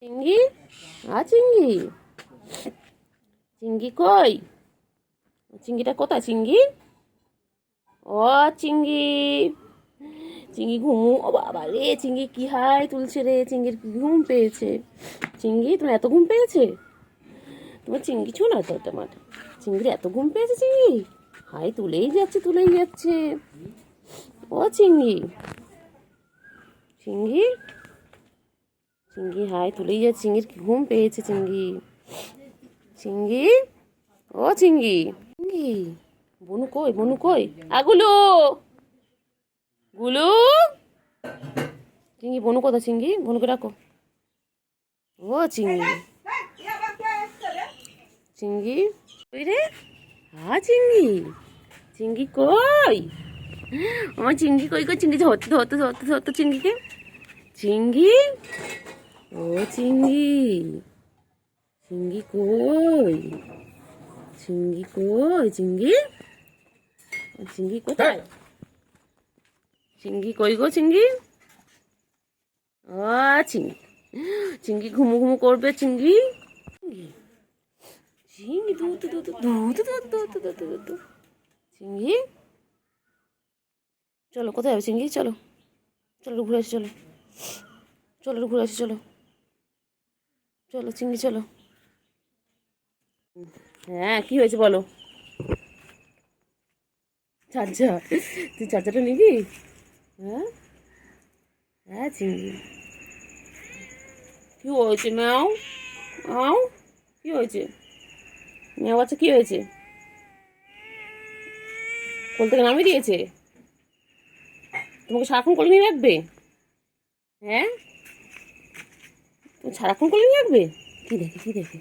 চিঙ্গি চিঙ্গি চিঙ্গি কই? চিঙ্গিটা কোথায়? চিঙ্গি, ও চিঙ্গি, চিঙ্গি ঘুমু। ও বাবা রে, চিঙ্গি কি হাই তুলছে রে, চিঙ্গির কি ঘুম পেয়েছে। চিঙ্গি তোমার এত ঘুম পেয়েছে? তোমার চিঙ্গি ছো না তো তোমার চিঙ্গির এত ঘুম পেয়েছে? চিঙ্গি হাই তুলেই যাচ্ছে তুলেই যাচ্ছে। ও চিঙ্গি, চিঙ্গি, চিঙ্গি হাই তুলেই যাচ্ছে। চিঙ্গির কি ঘুম পেয়েছে? চিঙ্গি, চিঙ্গি, ও চিঙ্গি, চিঙ্গি, বনু কই? বনু কই? গুলু, গুলু, চিঙ্গি বনু কোথা? চিঙ্গি বনুকে ডাকো। ও চিঙ্গি, চিঙ্গি কই রে? চিঙ্গি, চিঙ্গি কই? আমার চিঙ্গি কই? কই চিঙ্গি, ধরতে ধরতে ধরতে ধরতে চিঙ্গিকে। চিঙ্গি, ও চিঙ্গি, চিঙ্গি কই? চিঙ্গি কই? চিঙ্গি, চিঙ্গি কোথায়? চিঙ্গি কই গো? চিঙ্গি, ও চিঙ্গি, চিঙ্গি ঘুমু ঘুমু করবে। চিঙ্গি, চিঙ্গি দু দু দু দু দু দু দু দু দু দু দু। চিঙ্গি চলো, কোথায় যাবে চিঙ্গি? চলো চলো ঘুরে আসি, চলো চলো ঘুরে আসি, চলো চলো চিঙ্গি চলো। হ্যাঁ কি হয়েছে বলো? চার্জা, তুই চার্জারটা নিবি? হ্যাঁ হ্যাঁ চিঙ্গি, কি হয়েছে? ম্যাও আও, কি হয়েছে? ম্যাও বাচ্চা কি হয়েছে? কোল থেকে নামিয়ে দিয়েছে? তোমাকে সারাক্ষণ কোলে নিয়ে রাখবে? হ্যাঁ, তুমি সারাক্ষণ কোলে নিয়ে রাখবে? কি দেখে, কি দেখে,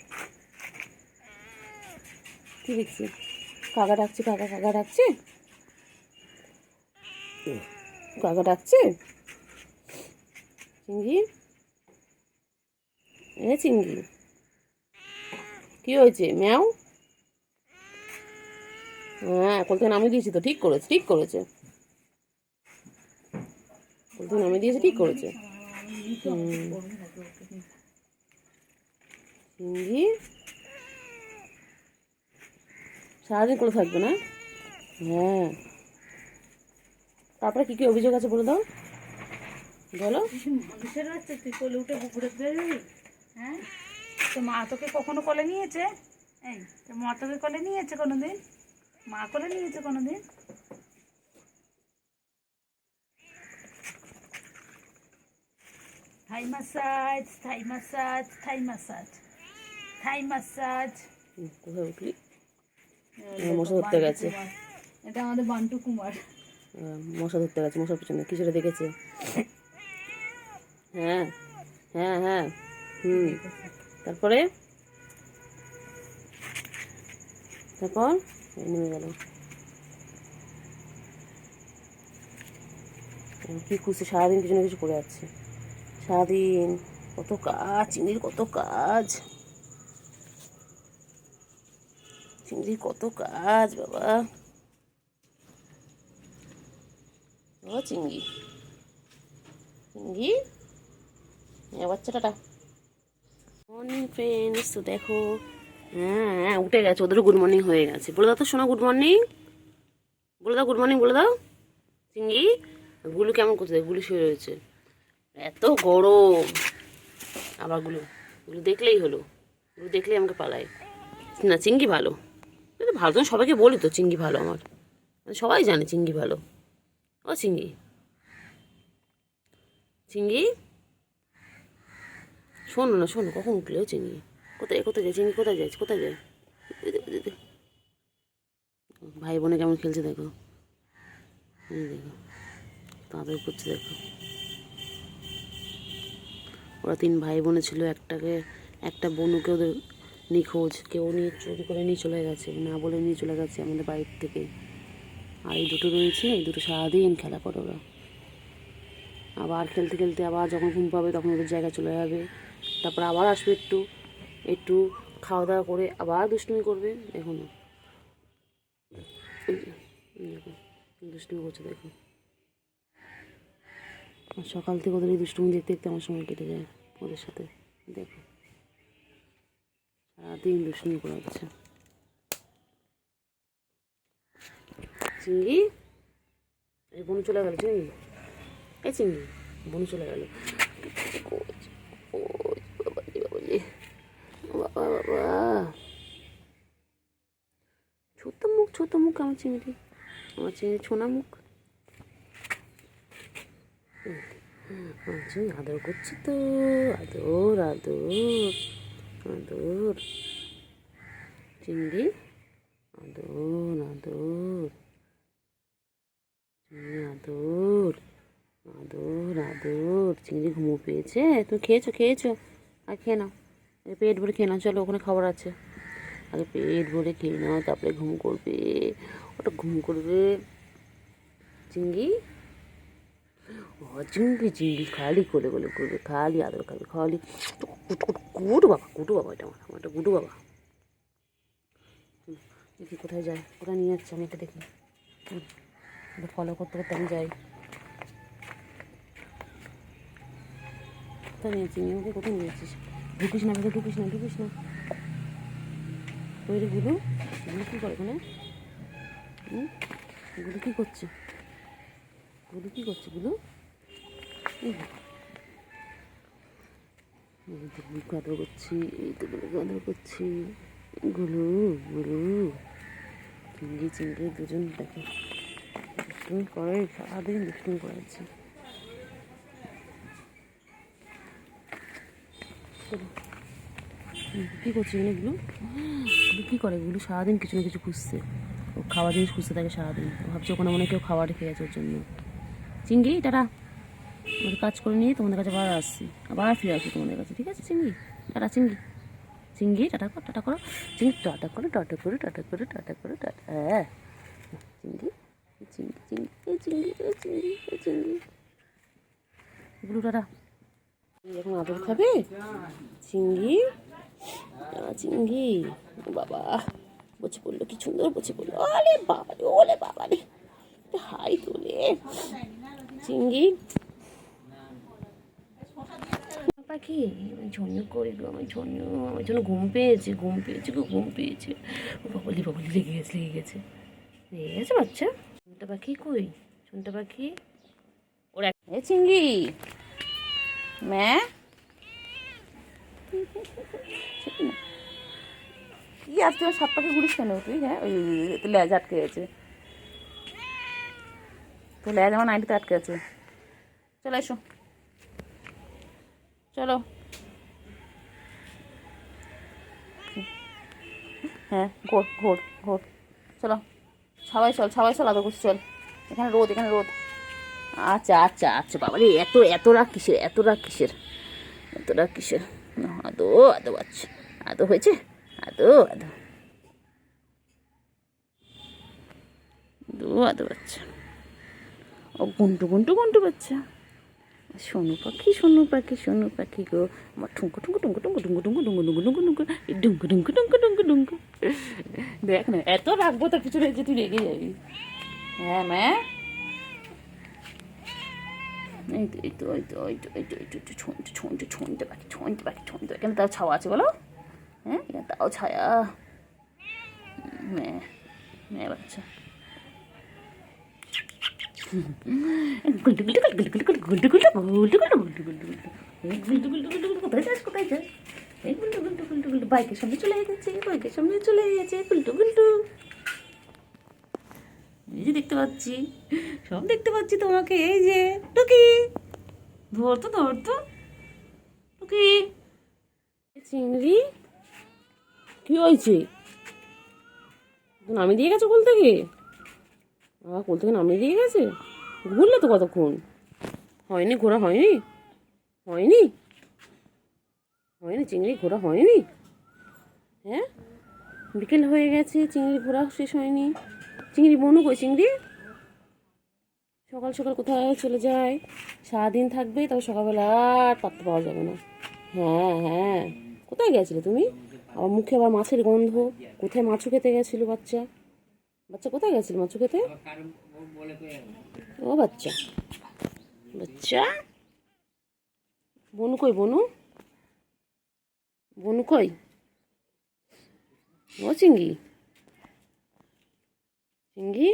কি দেখছি? কাকা ডাকছে, কাকা, কাকা ডাকছে, কাকা ডাকছে। চিঙ্গি, এ চিঙ্গি, কি হয়েছে? ম্যাও, হ্যাঁ কোল থেকে নামিয়ে দিয়েছি তো, ঠিক করেছে, ঠিক করেছে, কোল থেকে নামিয়ে দিয়েছে, ঠিক করেছে। চিঙ্গি সারাদিন কোলে থাকবে না? হ্যাঁ, তারপরে কি কি অভিযোগ আছে বলে দাও, বলো। মানুষের হচ্ছে তুই কোলে উঠে ঘুরে বেরোবি? হ্যাঁ, তো মা তোকে কখনো কোলে নিয়েছে? এই তো মা তোকে কোলে নিয়েছে কোনোদিন? মা কোলে নিয়েছে কোনোদিন? থাই মাসাজ, থাই মাসাজ, থাই মাসাজ, থাই মাসাজ। কোথায় উঠলি? মশা ধরতে গেছে। এটা আমাদের বান্টু কুমার। মশা ধরতে গেছে, মশার পিছনে কিছুটা দেখেছে। হ্যাঁ হ্যাঁ হ্যাঁ, তারপরে, তারপর নেমে গেল। কি খুঁজছে সারাদিন? কিছু না কিছু করে যাচ্ছে সারাদিন। কত কাজ চিংড়ির, কত কাজ চিংড়ির, কত কাজ বাবা। ও চিংড়ি, চিংড়ি বাচ্চাটা। মর্নিং ফ্রেন্ডস, তো দেখো, হ্যাঁ হ্যাঁ উঠে গেছে, ওদেরও গুড মর্নিং হয়ে গেছে। বলে দাও তো শোনা, গুড মর্নিং বলে দাও, গুড মর্নিং বলে দাও। চিংড়ি, গুলু কেমন করছে? গুলু শুয়ে রয়েছে, এত গরম। আবার গুলু, গুলু দেখলেই হলো, গুলু দেখলেই আমাকে পালায়। না চিংড়ি ভালো, ভালো তো সবাইকে বলি তো, চিংড়ি ভালো আমার, সবাই জানে চিংড়ি ভালো। ও চিংড়ি, চিংড়ি শোনো না, শোনো, কখন উঠলে? ও চিংড়ি কোথায়, কোথায় যায় চিংড়ি? কোথায় যাচ্ছে? কোথায় যায়? ভাই বোনে কেমন খেলছে দেখো, দেখো তাদের করছে দেখো। ওরা 3 ভাই বোনে ছিল, একটা বোনকে ওদের নিখোঁজ, কেউ নিয়ে চুরি করে নিয়ে চলে গেছে, না বলে নিয়ে চলে গেছে আমাদের বাড়ির থেকে। আর এই দুটো রয়েছে, এই দুটো সারাদিন খেলা করে ওরা। আবার খেলতে খেলতে আবার যখন ঘুম পাবে তখন ওদের জায়গায় চলে যাবে, তারপর আবার আসবে, একটু একটু খাওয়া দাওয়া করে আবার দুষ্টুমি করবে। দেখো না, দেখো দুষ্টুমি করছে দেখো। আর সকাল থেকে ওদের এই দুষ্টুমি দেখতে দেখতে আমার সময় কেটে যায় ওদের সাথে। দেখো সারাদিন দুষ্টুমি করে যাচ্ছে। চিংড়ি, এই বনু চলে গেল চিংড়ি, এই চিংড়ি বনু চলে গেল। বাবা বাবা, ছোট মুখ আমার চিংড়ি, আমার চিংড়ি ছোনা মুখ। আচ্ছা আদর করছি তো, আদর আদর আদর চিংড়ি, আদর আদর চিংড়ি, আদর আদর আদর। চিংড়ি ঘুমো পেয়েছে? তুমি খেয়েছো আর খেয়ে নাও, পেট ভরে খেয়ে নাও। চলো ওখানে খাবার আছে, আগে পেট ভরে খেয়ে নাও, তারপরে ঘুম করবে। ওটা ঘুম করবে চিংড়ি। চিংড়ি খালি কোলে কোলে করবে, খালি আদর খাবে, খালি গুডু বাবা, এটা আমার একটা গুডু বাবা। দেখি কোথায় যায়, কোথায় নিয়ে যাচ্ছে আমি এটা দেখি, এটা ফলো করতে করতে আমি যাই। কোথায় নিয়েছি ওকে, কোথায় নিয়েছিস? ঢুকিস না ওই রে গুডু কী করে এখানে? গুডু কী করছে? গুডু বুক আদর করছি, এই তো বুক আদর করছি। গুলু চিংড়ি দুজন দেখে দুষ্টুমি করে, সারাদিন দুষ্টুমি করেছে। কী করছে এগুলো? কী করে এগুলো? সারাদিন কিছু না কিছু খুঁজছে, ও খাওয়া জিনিস খুঁজতে থাকে সারাদিন। ভাবছি ওখানে মনে কেউ খাবার রেখে গেছে ওর জন্য। চিংড়ি টাটা, কাজ করে নিয়ে তোমাদের কাছে আবার আসছি, আবার ফিরে আসি তোমাদের কাছে, ঠিক আছে চিংড়ি? টাটা চিংড়ি টাটা করো চিংড়ি, টাটা করো হ্যাঁ চিংড়ি এগুলো টাটা। এখন আদর খাবে চিংড়ি, বাবা বসে পড়লো, কি সুন্দর বসে পড়লো। ওলে বাবারে হাই তোলে চিংড়ি পাখি। ঝন্নু করে গো, আমার জন্য ঘুম পেয়েছে বাবলি লেগে গেছে বাচ্চা। শুনতে পাখি কই? ওরা এ চিংড়ি ম্যা কি আজ তোমার সাত পাখি ঘুরিস কেন তুই? হ্যাঁ ওই তো লেজ আটকে গেছে, তো লেজ আমার নাইটিতে আটকে আছে। চলো এসো, চলো। হ্যাঁ ঘোর চলো, সবাই চল আদর করছি, চল। এখানে রোদ। আচ্ছা বাবা রে, এত রাগ কিসের? আদো বাচ্চা, আদো হয়েছে, আদো বাচ্চা। ও গুন্টু বাচ্চা। সোনু পাখি গো, আমার ঠুঙ্কু ডুঙ্কু। দেখ না, এত রাখবো তার পিছনে যে তুই রেগে যাবি। হ্যাঁ ম্যা, এই তো ছুঁতে পাখি। এখানে তাও ছাওয়া আছে বলো? হ্যাঁ এখানে তাও ছায়া। ম্যা বাচ্চা। কোথায় যাস? এই গুল্টু বাইকের সামনে চলে গেছে গুল্টু। এই যে দেখতে পাচ্ছি, সব দেখতে পাচ্ছি তোমাকে। এই যে টুকি, ধরতো টুকি। চিংড়ি কি হয়েছে? নামিয়ে দিয়ে গেছে কোল থেকে? কোল থেকে নামিয়ে দিয়ে গেছে? ঘুরলে তো কতক্ষণ? হয়নি ঘোরা, হয়নি চিংড়ি ঘোরা হয়নি? হ্যাঁ বিকেল হয়ে গেছে, চিংড়ি ঘোরা শেষ হয়নি। চিংড়ি বনু কই? চিংড়ি সকাল কোথায় চলে যায়? সারাদিন থাকবে, তবে সকালবেলা আর পাত্তা পাওয়া যাবে না। হ্যাঁ কোথায় গেছিলে তুমি? আবার মুখে আবার মাছের গন্ধ। কোথায় মাছু খেতে গেছিল বাচ্চা কোথায় গেছিল মাছু খেতে? ও বাচ্চা বনু কই? বনু কই? ও চিঙ্গি, চিঙ্গি,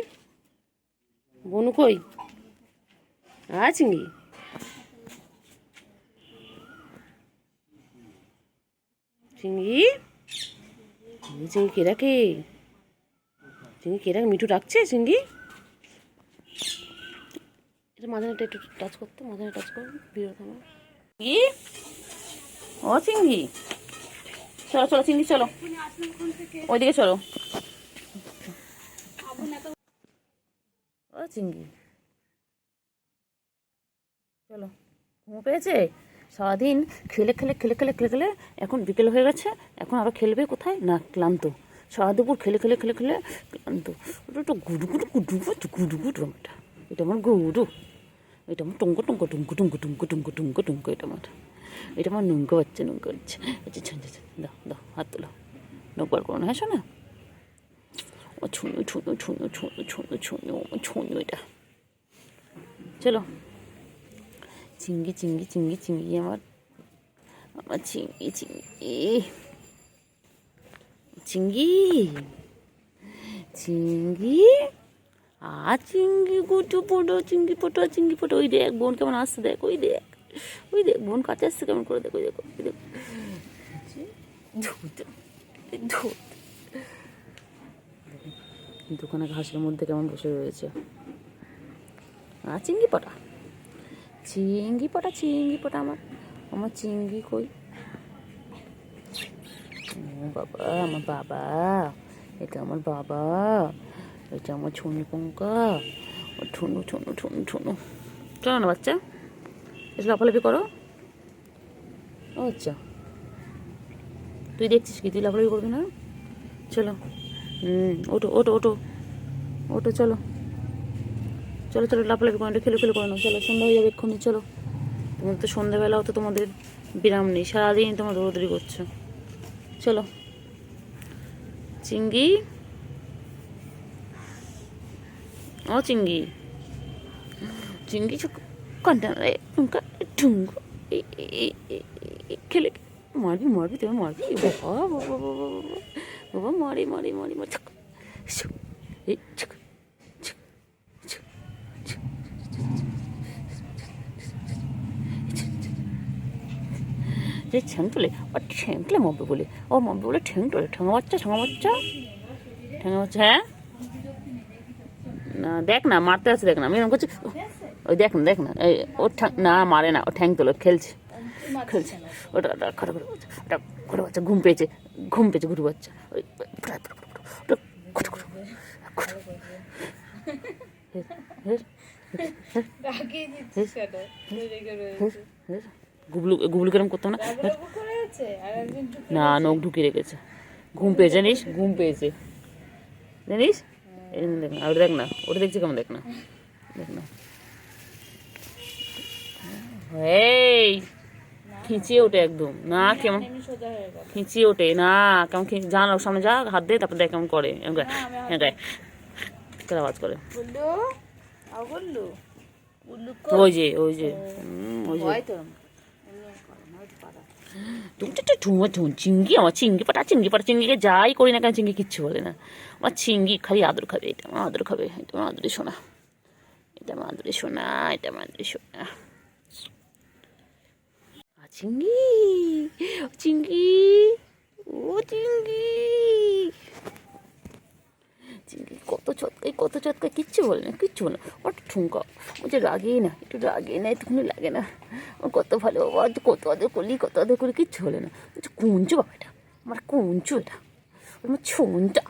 বনু কই? চিঙ্গি, চিঙ্গি, চিঙ্গি কে রাখে? চিঙ্গি কে রাখে? মিঠু ডাকছে চিঙ্গি? এটা মাঝখানেটা একটু টাচ করতে, মাঝখানে টাচ কর, বিরত আমার কি? ও চিঙ্গি, চলো চলো চিঙ্গি চলো, ওইদিকে চলো। ও চিঙ্গি, চলো। ঘুমো পেয়েছে? সারাদিন খেলে খেলে খেলে খেলে খেলে খেলে এখন বিকেল হয়ে গেছে, এখন আরও খেলবে কোথায় না, ক্লান্ত। সারা দুপুর খেলে খেলে খেলে খেলে ক্লান্ত। ওটা একটু গুডু গুডু গুডু গুডু গুডু গুডু, এটা এটা আমার গুডু, এটা আমার টুঙ্কো টুঙ্কো টুঙ্কো টুঙ্কো টুঙ্কো টুঙ্কো টুঙ্কো টুঙ্কো, এটা আমার নুঙ্কো বাচ্চা, নুঙ্কো বাচ্চা। আচ্ছা দাও দাও, হাত তোলো, নখ বার করো না, হ্যাঁ শোনা। ও ছুঁয়ো ছুঁয়ো ছুঁয়ো ছুঁয়ো ছুঁয়ো ছুঁয়ো ছুঁয়ো, এটা চলো। চিঙ্গি চিঙ্গি চিঙ্গি চিঙ্গি, আমার আমার চিঙ্গি চিঙ্গি চিঙ্গি চিঙ্গি, চিঙ্গি গুটু পোটো, চিঙ্গি পোটো, চিঙ্গি পোটো। ওই দেখ বোন কেমন আসছে, দেখ ওই দেখ, ওই দেখ বোন কাছে আসছে কেমন করে, দেখ ওই দেখ, ওই দেখ। দোকানে ঘাসের মধ্যে কেমন বসে রয়েছে। চিঙ্গি পটা, চিঙ্গি পটা, চিঙ্গি পটা, আমার আমার চিঙ্গি কই? ও বাবা, আমার বাবা, এটা আমার বাবা, এটা আমার ছুনু পঙ্কা, ঠুনু ঠুনু ঠুনু ঠুনু। চলো না বাচ্চা, এসে লাফালাফি করো। ও আচ্ছা, তুই দেখছিস কি? তুই লাফালাফি করবি না? চলো, ওটো ওটো ওটো ওটো, চলো চলো চলো, লাফালাফি করে খেলে খেলে করে নাও। চলো, সন্ধ্যা হয়ে যাবে এক্ষুনি, চলো। তোমাদের তো সন্ধ্যাবেলাও তো তোমাদের বিরাম নেই, সারাদিন তোমরা দৌড়দৌড়ি করছো। চলো চিঙ্গি, ও চিঙ্গি, চিঙ্গি কন্টেনারে ঠুঙ্গো, খেলে মারবি মারবি, তুমি মারবি, বাবা বাবা বাবা বাবা, মারি মারি মারি মারি, যে ঠ্যাং তোলে, আর ঠ্যাং তোলে মারবে বলে, ও মারবে বলে ঠ্যাং তোলে। ঠ্যাঙা বাচ্চা, ঠ্যাঙা বাচ্চা, ঠ্যাঙা বাচ্চা। হ্যাঁ না, দেখ না মারতে আছে, দেখ না আমি এরকম করছি। ওই দেখ না, দেখ না, এই ওর না মারে না, ও ঠ্যাং তোলো, খেলছে খেলছে। ওটা খড়া করে বাচ্চা, ওটা ঘুরে বাচ্চা, ঘুম পেয়েছে, ঘুম পেয়েছে ঘুরে বাচ্চা। ওই গুবলু গুবলু কেরম করতাম না, না নখ ঢুকিয়ে রেখেছে। ঘুম পেয়েছে জানিস, ঘুম পেয়েছে জানিস। দেখ না, ওটা দেখ না, ওটা দেখছি কেমন, দেখ না, দেখ না। এই খিঁচিয়ে ওঠে একদম, না কেমন খিঁচিয়ে ওঠে, না কেমন জান, ওর সামনে যা, হাত দে, তারপর দেখ কেমন করে, আওয়াজ করে। ওই যে ওই যে ওই যে চিঙ্গি, আমার চিঙ্গি পাটা, চিঙ্গি পাটা, চিঙ্গিকে যাই করি না কেন চিঙ্গি কিচ্ছু বলে না। আমার চিঙ্গি খালি আদর খাবে, এটা আমার আদর খাবে, এটা আমার আদরে শোনা, এটা আমার আদরে শোনা, এটা আমার আদরে শোনা। চিঙ্গি, চিঙ্গি, ও চিঙ্গি, চিঙ্গি কত চটকাই কিচ্ছু বলে না, কিচ্ছু বলে না। ওটা ঠুঙ্কা, ও যে রাগে না, একটু রাগে না, একটুখানি লাগে না। ও কত ভালো, কত আদর করলি, কত আদর করি, কিচ্ছু বলে না। কুঞ্চু বাবা, এটা আমার কুঞ্চু, এটা আমার ছোনটা,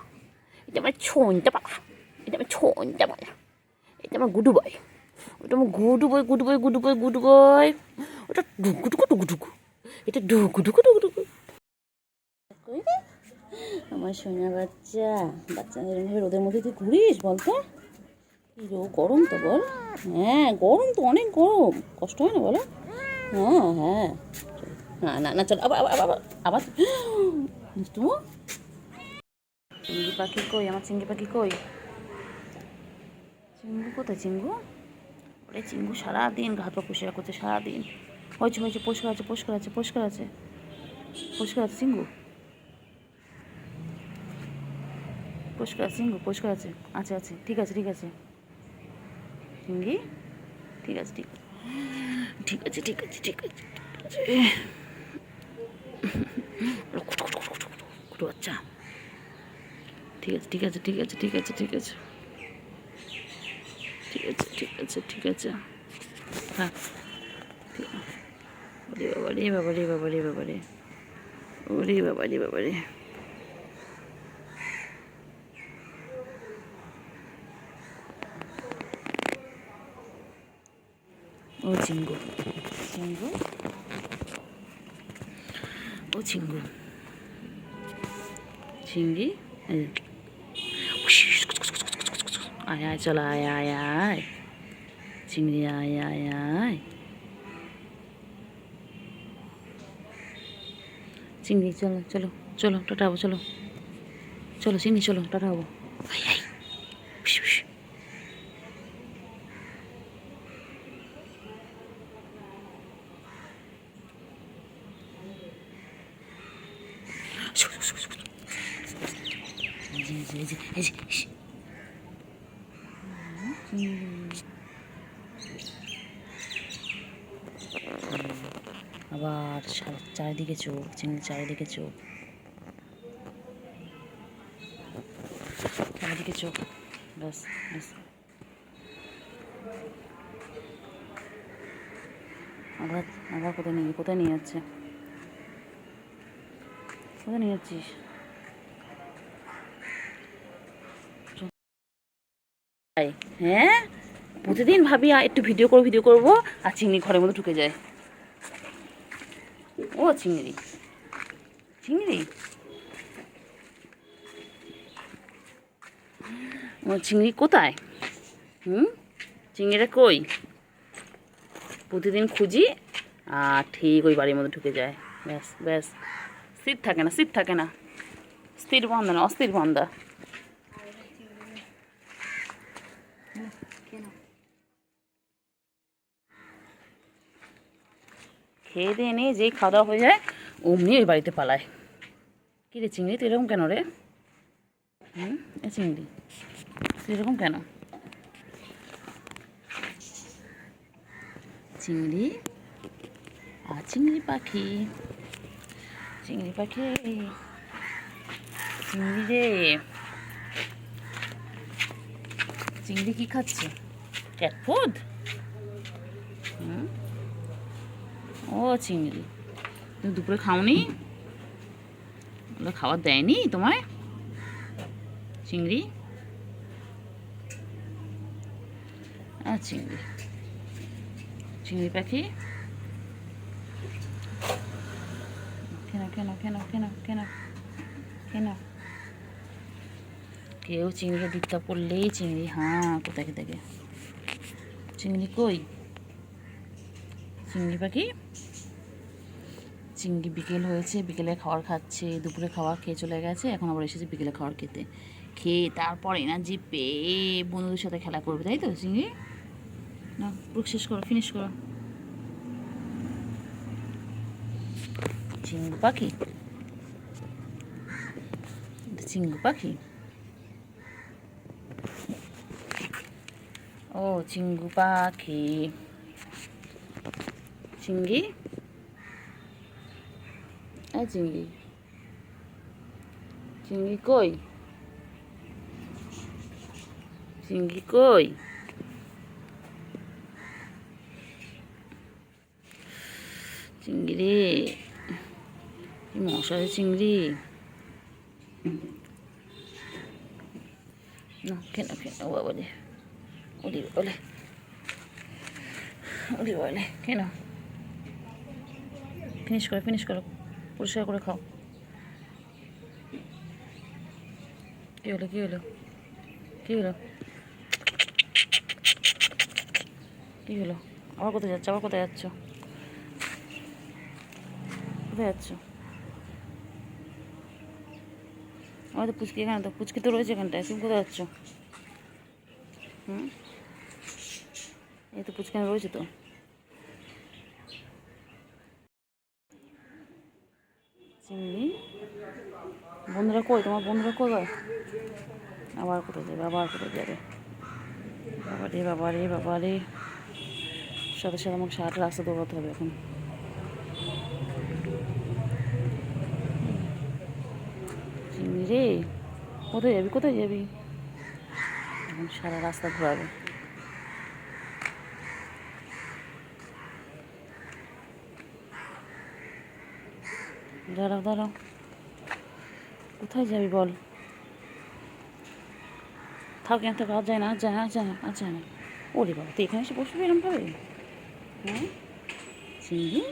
এটা আমার ছোনটা বাবা, এটা আমার ছোনটা বাবা, এটা আমার গুডু বয়, ওটা আমার গুডু বয়, গুডু বয়, গুডু বয়, গুডু বয়। ওটা ডুকু ডুকু ডুকু ডুকু, এটা ডুকু ডুকু ডুকু ডুকু। আমার সোনা বাচ্চা, বাচ্চা এরকমভাবে রোদের মধ্যে তুই ঘুরিস বলতো? গরম তো বল, হ্যাঁ গরম তো, অনেক গরম, কষ্ট হয় না বলো? হ্যাঁ হ্যাঁ, না না না, চল আবার আবার আবার আবার। তুমি চিঙ্গি পাখি কই, আমার চিঙ্গি পাখি কই? চিঙ্গু কোথায় চিঙ্গু? ওরে চিঙ্গু সারাদিন ঘাত পা পুষে করছে, সারাদিন হয়েছে হয়েছে, পরিষ্কার আছে পরিষ্কার আছে পরিষ্কার আছে। পরিষ্কার আছে চিঙ্গু, পরিষ্কার আছে চিঙ্গু, পরিষ্কার আছে, আছে আছে, ঠিক আছে ঠিক আছে চিঙ্গি, ঠিক আছে ঠিক ঠিক আছে ঠিক আছে ঠিক আছে ঠিক আছে। আচ্ছা ঠিক আছে ঠিক আছে ঠিক আছে ঠিক আছে ঠিক আছে ঠিক আছে ঠিক আছে ঠিক আছে। হ্যাঁ বাবা রে বাবা রে বাবা রে বাবা রে ওরে বাবা রে বাবা রে। ও চিঙ্গু, চিঙ্গু, ও চিঙ্গু, চিঙ্গি, আয় আয় চলো আয় আয় আয় চিংড়ি আয় আয় আয় চিংড়ি, চলো চলো চলো টাটা হবো, চলো চলো চিংড়ি চলো টাটা হবো। আবার চারিদিকে চোখ, চিংড়ি চারিদিকে চোখ, চারিদিকে চোখ, ব্যাস ব্যাস। আবার আবার কোথায় নিয়ে যাচ্ছে, কোথায় নিয়ে যাচ্ছিস? হ্যাঁ প্রতিদিন ভাবি একটু ভিডিও করবো আর চিংড়ি ঘরের মধ্যে ঢুকে যায়। ও চিংড়ি, চিংড়ি, ও চিংড়ি কোথায়? চিংড়িটা কই? প্রতিদিন খুঁজি আর ঠিক ওই বাড়ির মধ্যে ঢুকে যায়। ব্যাস ব্যাস, স্থির থাকে না, স্থির থাকে না, স্থির বান্ধা না, অস্থির বান্ধা। খেয়ে দিয়ে নিয়ে যেই খাওয়া দাওয়া হয়ে যায় অমনি ওই বাড়িতে পালায়। কী রে চিংড়ি, তুই এরকম কেন রে? এ চিংড়ি তুই এরকম কেন? চিংড়ি আর চিংড়ি পাখি, চিংড়ি পাখি, চিংড়ি রে, চিংড়ি কি খাচ্ছে? Cat food? ও চিংড়ি, তুমি দুপুরে খাওনি? ওগুলো খাবার দেয়নি তোমায় চিংড়ি? চিংড়ি, চিংড়ি পাখি, কেন কেন কেন কেন কেন কেন? কেউ চিংড়িকে দিকটা পড়লেই চিংড়ি হাঁ কোথায় থেকে। চিংড়ি কই? চিংড়ি পাখি, চিংড়ি বিকেল হয়েছে, বিকেলে খাবার খাচ্ছে, দুপুরে খাবার খেয়ে চলে গেছে, এখন আবার এসেছে বিকেলে খাবার খেতে, খেয়ে তারপর এনার্জি পেয়ে বন্ধুদের সাথে খেলা করবে, তাই তো চিংড়ি? না পুরো শেষ করো, ফিনিশ করো। চিংড়ি পাখি, চিংড়ি পাখি, ও চিংড়ি পাখি, চিংড়ি, চিংড়ি, চিংড়ি কই? চিংড়ি কই? চিংড়ি রে, কি মশা রে চিংড়ি, না কেন কেন বলে ওলি বলে ওলি বলে কেন? ফিনিশ করো, ফিনিশ করো, পরিষ্কার করে খাও। কী হলো কী হলো কী হলো কী হলো? আবার কোথায় যাচ্ছ, আবার কোথায় যাচ্ছ, কোথায় যাচ্ছ? আমার তো পুচকি এখানে, তো পুচকি তো রয়েছে এখানটায়, তুমি কোথায় যাচ্ছ? এই তো পুচকি রয়েছে তো। চিংড়ি বন্ধুরা কই, তোমার বন্ধুরা কই ভাই? আবার কোথায় যাবে, আবার কোথায় যাবে? বাবারে বাবারে বাবারে, সাথে সাথে আমাকে সারাটা রাস্তা দৌড়াতে হবে এখন। চিংড়ি রে, কোথায় যাবি, কোথায় যাবি? এখন সারা রাস্তা ঘোরাবে। দাঁড়াও দাঁড়াও, কোথায় যাবি বল? থাক এখান থেকে, আর যায় না, আর যায় না, আর যায় না, আর যায় না। ওরে বাবা, তুই এখানে এসে বসবি এরমভাবে? হ্যাঁ চিংড়ি,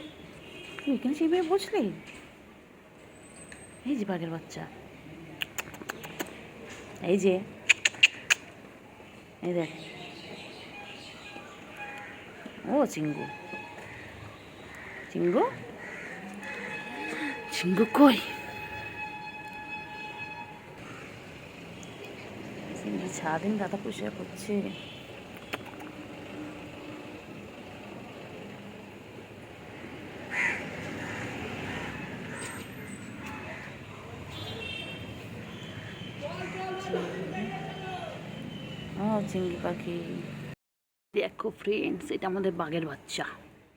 তুই এখানে সেইভাবে বসলি? এই যে বাঘের বাচ্চা, এই যে, এই দেখ। ও চিঙ্গু, চিঙ্গু, চিঙ্গু কই? চিংড়ি সারাদিন দাদা পরিষ্কার করছে। ও চিংড়ি পাখি, দেখো ফ্রেন্ডস, এটা আমাদের বাঘের বাচ্চা।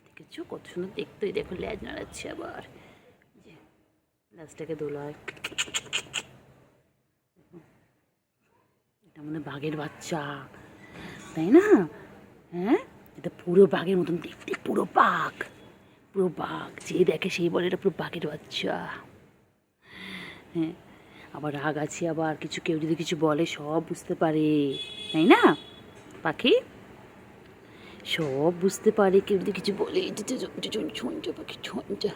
দেখেছো কত সুন্দর দেখতে, দেখো লেজ নাড়াচ্ছে আবার, যে লেজটাকে দোলায়। এটা আমাদের বাঘের বাচ্চা, তাই না? হ্যাঁ, এটা পুরো বাঘের মতন দেখতে, পুরো বাঘ, পুরো বাঘ। যে দেখে সেই বলে এটা পুরো বাঘের বাচ্চা। হ্যাঁ, আবার রাগ আছে, আবার কিছু, কেউ যদি কিছু বলে সব বুঝতে পারে, তাই না পাখি? সব বুঝতে পারে, কেউ যদি কিছু বলে। ছুঁচা পাখি, ছুঁচা।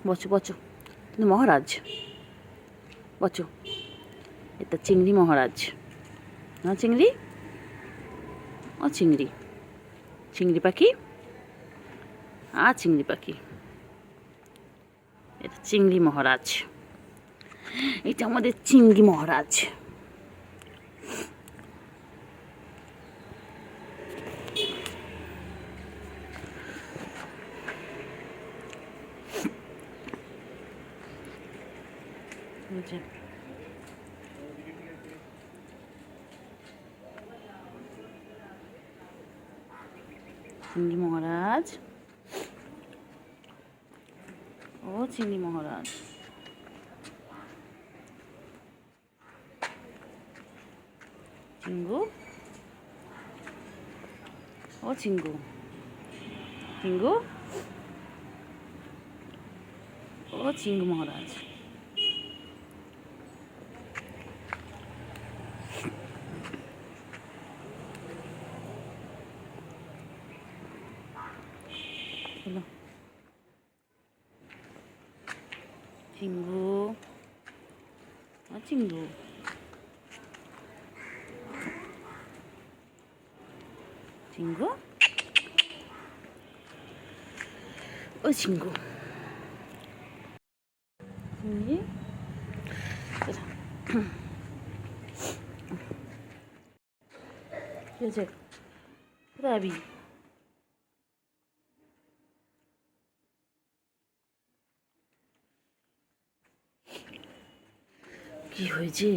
বচো বচো, কিন্তু মহারাজ বচো, এটা চিংড়ি মহারাজ। হ্যাঁ চিংড়ি, ও চিংড়ি, চিংড়ি পাখি, চিংড়ি পাখি, এটা চিংড়ি মহারাজ, এটা আমাদের চিংড়ি মহারাজ। চিংড়ি মহারাজ, ও চিংড়ি মহারাজ, চিঙ্গু, ও চিঙ্গু, চিঙ্গু, ও চিঙ্গু মহারাজ। চিঙ্গু, ও চিঙ্গু, চিঙ্গু, ও চিঙ্গু। চিংড়ি, কি হয়েছে, কোথায় যাবি? কি হয়েছে?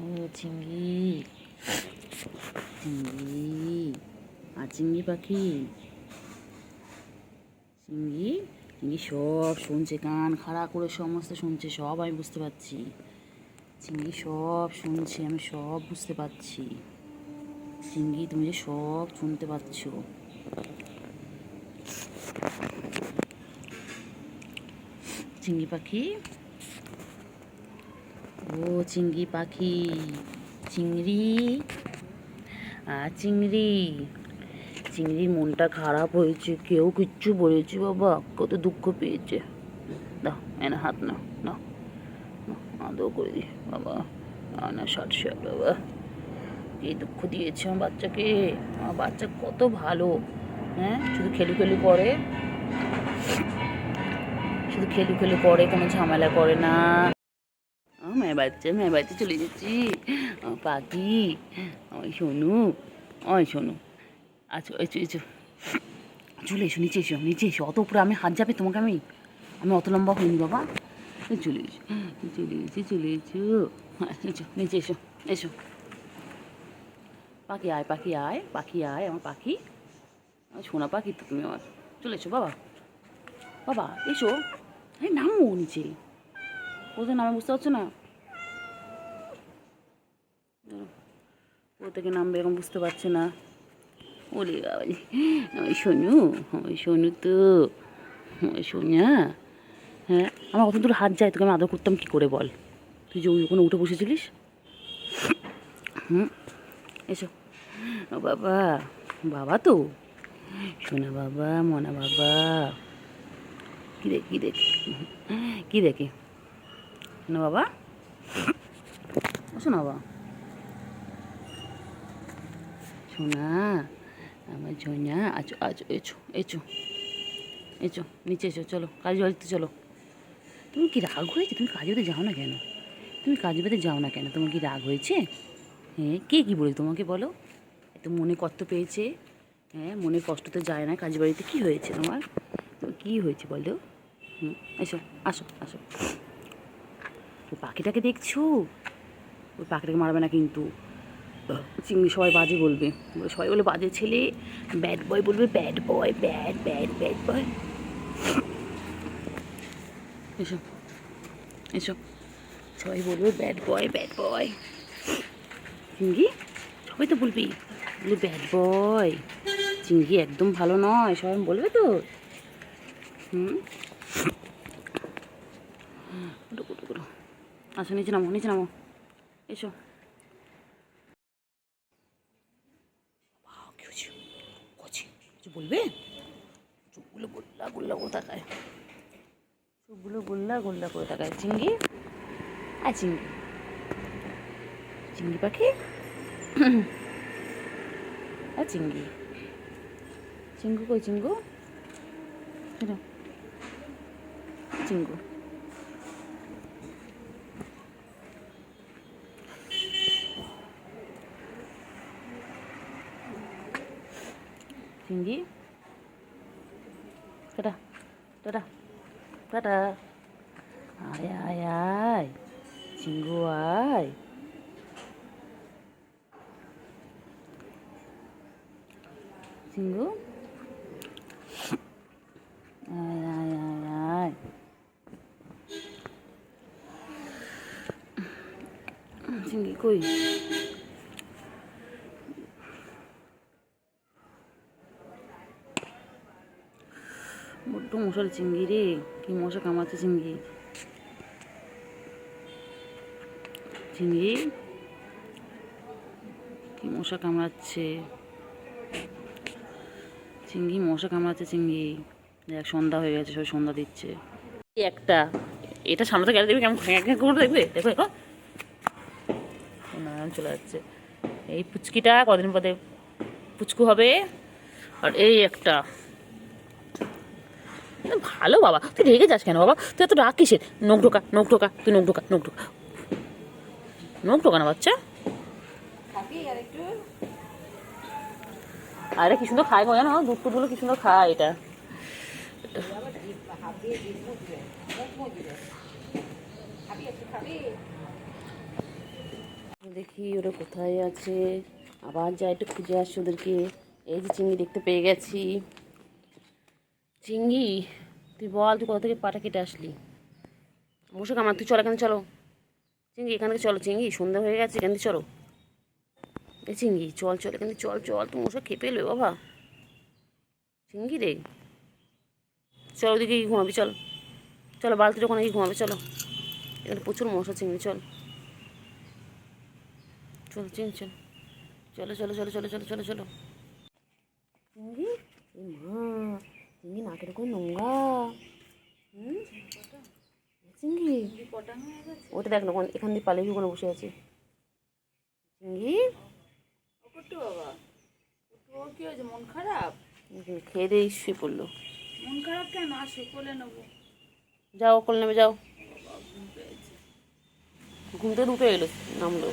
ও চিংড়ি, চিংড়ি, চিংড়ি পাখি, চিংড়ি, চিংড়ি সব শুনছে, কান খাড়া করে সমস্ত শুনছে, সব আমি বুঝতে পারছি। চিংড়ি সব শুনছে, আমি সব বুঝতে পারছি। চিংড়ি, তুমি যে সব শুনতে পাচ্ছ। চিংড়ি পাখি, ও চিংড়ি পাখি, চিংড়ি, চিংড়ি, চিংড়ির মনটা খারাপ হয়েছে, কেউ কিচ্ছু বলেছে বাবা, কত দুঃখ পেয়েছে। দাও এনে হাত নাও, নাও আদৌ করে দি বাবা, না ষাট বাবা, কি দুঃখ দিয়েছে আমার বাচ্চাকে। আমার বাচ্চা কত ভালো, হ্যাঁ, শুধু খেলু খেলু করে, শুধু খেলু খেলু করে, কোনো ঝামেলা করে না। মায়ের বাড়িতে চলে যাচ্ছি। আমার পাখি, ওই সোনু, ওই সোনু, আচ্ছা এসো চলে এসো, নিচে এসো, অত উপরে আমি হাত যাবে তোমাকে, আমি অত লম্বা হইনি বাবা। চলে এসো, নিচে এসো। পাখি আয় আমার পাখি, সোনা পাখি তো তুমি আমার। চলে এসো বাবা এসো। হ্যাঁ নামো নিচে, কোথায় নামে বুঝতে পারছো না? ও থেকে নামবে এখন বুঝতে পারছে না। ওরে বাবালি, ওই সোনু তো, ওই সোনা। হ্যাঁ আমার কত দূর হাত যায়, তোকে আমি আদর করতাম কী করে বল? তুই যে ওখানে উঠে বসেছিলিস। এসো বাবা তো সোনা বাবা, মনা বাবা। কি দেখে না বাবা? শোনা বাবা, সোনা আমার ঝোনা। আছো এসো নিচে এসো, চলো কাজে বাড়িতে চলো। তুমি কি রাগ হয়েছে? তুমি কাজে বাড়িতে যাও না কেন? তোমার কি রাগ হয়েছে? হ্যাঁ কে কি বলে তোমাকে বলো? এত মনে কষ্ট পেয়েছে, হ্যাঁ মনে কষ্ট তো যায় না কাজে বাড়িতে। কী হয়েছে তোমার কী হয়েছে বলো? আসো। ওই পাখিটাকে দেখছো? ওই পাখিটাকে মারবে না কিন্তু, চিংড়ি সবাই বাজে বলবে, সবাই বলে বাজে ছেলে, ব্যাড বয় বলবে, ব্যাড বয়। এসো সবাই বলবে ব্যাড বয়। চিংড়ি সবাই তো বলবি ব্যাড বয়। চিংড়ি একদম ভালো নয়, সবাই বলবে তো। আসো নিচে নামো এসো। কিছু বলবে? চোখগুলো গোল্লা করে তাকায়, চিংড়ি চিংড়ি পাখি। চিঙ্গু কই? চিঙ্গু চিঙ্গি টাটা। আয় চিঙ্গু আয়। চিঙ্গু আয়। চিঙ্গি কই? বড্ড মশার চিংড়ি রে, কি মশা কামড়াচ্ছে চিংড়ি কি মশা কামড়াচ্ছে চিংড়ি। দেখ সন্ধ্যা হয়ে গেছে, সবাই সন্ধ্যা দিচ্ছে। একটা এটা সামনে গেলে দেখবে কেমন করে দেখবে, দেখো চলে যাচ্ছে। এই পুচকিটা কদিন পরে পুচকু হবে। আর এই একটা ভালো। বাবা তুই রেগে যাস কেন বাবা? তুই এত রাগ কিসের? নখ ঢোকা তুই নখ ঢোকা না বাচ্চা। আরে কি সুন্দর খায় গো, জানো দুধ টুধগুলো কি সুন্দর খায়। এটা দেখি ওরা কোথায় আছে, আবার যাই একটু খুঁজে আসছি ওদেরকে। এই যে চিংড়ি দেখতে পেয়ে গেছি। চিংড়ি তুই বল, তুই কোথা থেকে পাটা কেটে আসলি? অবশ্য আমার তুই চল, এখানে চলো চিংড়ি, এখান থেকে চলো চিংড়ি, সন্ধ্যা হয়ে গেছে, এখান থেকে চলো। এ চিংড়ি চল এখান থেকে চল, তুমি ওসব খেপে এলো বাবা। চিংড়ি রে চল, ওদিকে গিয়ে ঘুমাবি, চলো বালতির ওখানে গিয়ে ঘুমাবে, চলো এখানে প্রচুর মশা চিংড়ি, চল চিংড়ি চলো। চিংড়ি মা, চিংড়ি নাকের করে নোংরা। চিংড়ি ওটা দেখ না, এখান দিয়ে পালিয়ে ওখানে বসে আছে চিংড়ি। বাবা কি হয়েছে? মন খারাপ? খেয়ে দিয়ে শুয়ে পড়লো। মন খারাপ কেন? আসো কোলে নেবো। যাও কোলে নেবে যাও। ঘুম থেকে উঠে এলো, নামলো।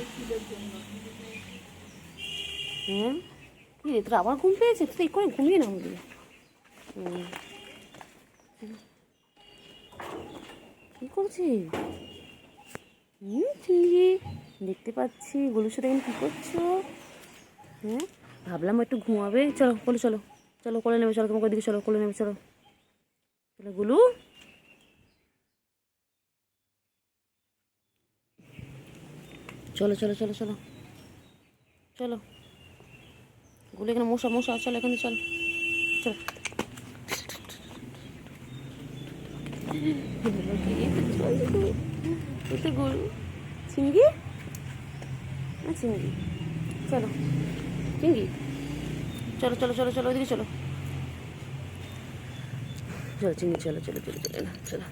হ্যাঁ, কি রে, তোর আবার ঘুম পেয়েছে? তুই এই করে ঘুমিয়ে নামলি। কি করছিস? চিংড়ি, দেখতে পাচ্ছি। গোলুর সাথে এখানে কী করছো? হ্যাঁ, ভাবলাম একটু ঘুমাবে। চলো বলো, চলো চলো, কোলে নেবে, চলো তোমাকে দিকে, চলো কোলে নেবে, চলো চলো গুলু। চলো চলো চলো চলো চলো গুলো, এখানে মশা মশা, চলো এখানে, চলো চলো। গরু চিংড়ি, চিংড়ি, চলো চিংড়ি, চলো চলো চলো চলো, ওইদিকে চলো, চলো চিংড়ি, চলো চলো চলো চলো, না চলো